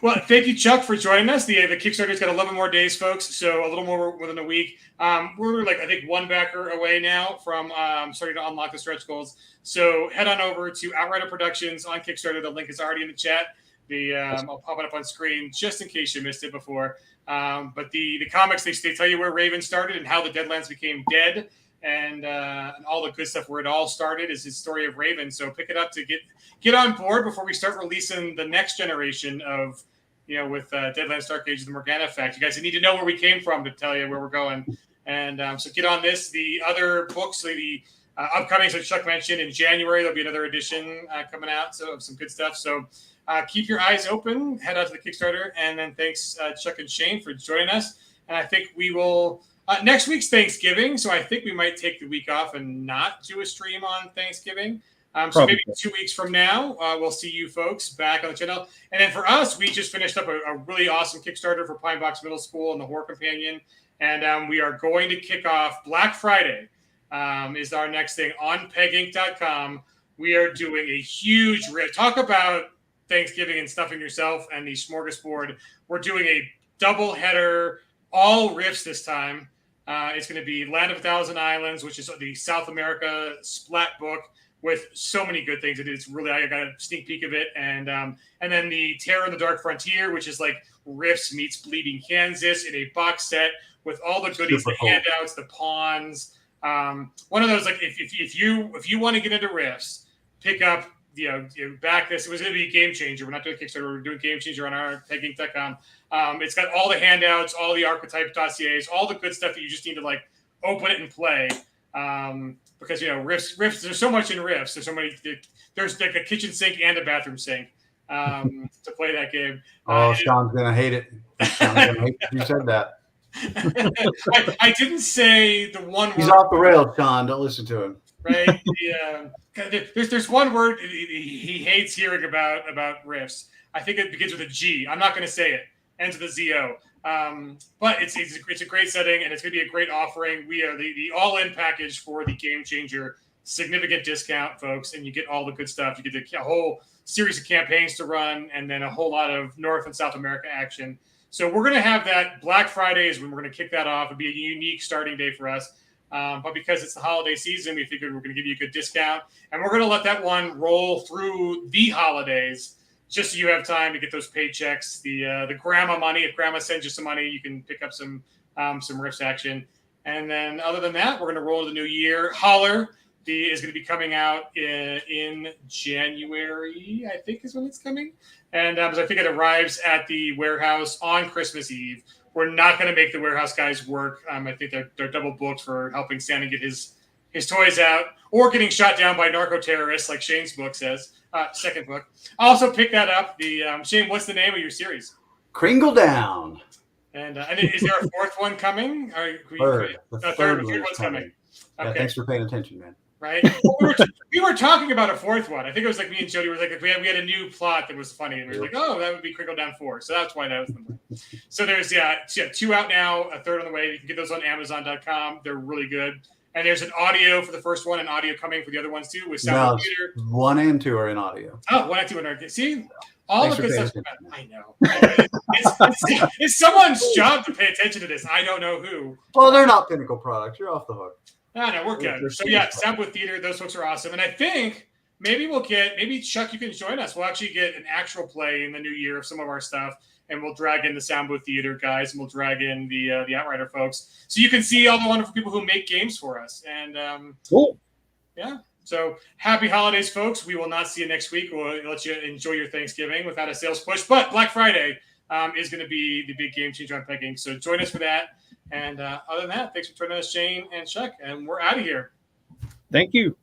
Well, thank you, Chuck, for joining us. The Kickstarter's got 11 more days, folks, so a little more within a week. We're I think one backer away now from starting to unlock the stretch goals. So head on over to Outrider Productions on Kickstarter. The link is already in the chat. I'll pop it up on screen just in case you missed it before. But the comics, they tell you where Raven started and how the Deadlands became dead. And all the good stuff where it all started is his story of Raven. So pick it up to get on board before we start releasing the next generation of, with Deadlands Dark Age of the Morgana Effect. You guys need to know where we came from to tell you where we're going. And so get on this. The other books, the upcoming, so Chuck mentioned, in January, there'll be another edition coming out. So some good stuff. So keep your eyes open, head out to the Kickstarter. And then thanks, Chuck and Shane, for joining us. And I think we will, next week's Thanksgiving. So I think we might take the week off and not do a stream on Thanksgiving. So maybe 2 weeks from now, we'll see you folks back on the channel. And then for us, we just finished up a really awesome Kickstarter for Pine Box Middle School and the Horror Companion. And we are going to kick off Black Friday is our next thing on peginc.com. We are doing a huge riff. Talk about Thanksgiving and stuffing yourself and the smorgasbord. We're doing a double header, all riffs this time. It's going to be Land of a Thousand Islands, which is the South America splat book, with so many good things. It's really, I got a sneak peek of it. And then the Terror in the Dark Frontier, which is like riffs meets Bleeding Kansas in a box set with all the goodies, the handouts, the pawns. One of those, like if you want to get into riffs, pick up, back this. It was going to be a Game Changer. We're not doing Kickstarter. We're doing Game Changer on our peginc.com. It's got all the handouts, all the archetype dossiers, all the good stuff that you just need to like open it and play. Because riffs. There's so much in riffs. There's so many. There's like a kitchen sink and a bathroom sink to play that game. Sean's gonna hate it. Sean's gonna hate it. You said that. I didn't say the one word. He's off the rails, Sean. Don't listen to him. Right. There's one word he hates hearing about riffs. I think it begins with a G. I'm not going to say it. Ends with a Z-O. But it's a great setting, and it's going to be a great offering. We are the all-in package for the Game Changer. Significant discount, folks, and you get all the good stuff. You get a whole series of campaigns to run, and then a whole lot of North and South America action. So we're going to have that Black Friday is when we're going to kick that off. It'll be a unique starting day for us. But because it's the holiday season, we figured we're going to give you a good discount. And we're going to let that one roll through the holidays just so you have time to get those paychecks, the grandma money. If grandma sends you some money, you can pick up some riffs action. And then other than that, we're going to roll to the new year. Holler is going to be coming out in January, I think is when it's coming. And I think it arrives at the warehouse on Christmas Eve. We're not going to make the warehouse guys work. I think they're double booked for helping Santa get his toys out or getting shot down by narco terrorists, like Shane's book says. Second book. I also picked that up. Shane, what's the name of your series? Kringle Down. And is there a fourth one coming? Third. The third one's coming. Okay. Yeah, thanks for paying attention, man. Right? We were talking about a fourth one. I think it was like me and Jody were like, we had a new plot that was funny, and we were like, oh, that would be Kringle Down 4. So that's why that was the one. So there's 2 out now, a third on the way. You can get those on Amazon.com. They're really good. And there's an audio for the first one and audio coming for the other ones too with Sound Computer. 1 and 2 are in audio. Oh, 1 and 2 are in audio. See? All the good stuff. I know. It's someone's job to pay attention to this. I don't know who. Well, they're not Pinnacle products. You're off the hook. No, we're good. So Sound Booth Theater, those folks are awesome. And I think maybe Chuck, you can join us. We'll actually get an actual play in the new year of some of our stuff. And we'll drag in the Sound Booth Theater guys, and we'll drag in the Outrider folks. So you can see all the wonderful people who make games for us. And cool. Yeah. So happy holidays, folks. We will not see you next week. We'll let you enjoy your Thanksgiving without a sales push. But Black Friday is going to be the big game changer on pegging. So join us for that. And other than that, thanks for joining us, Shane and Chuck. And we're out of here. Thank you.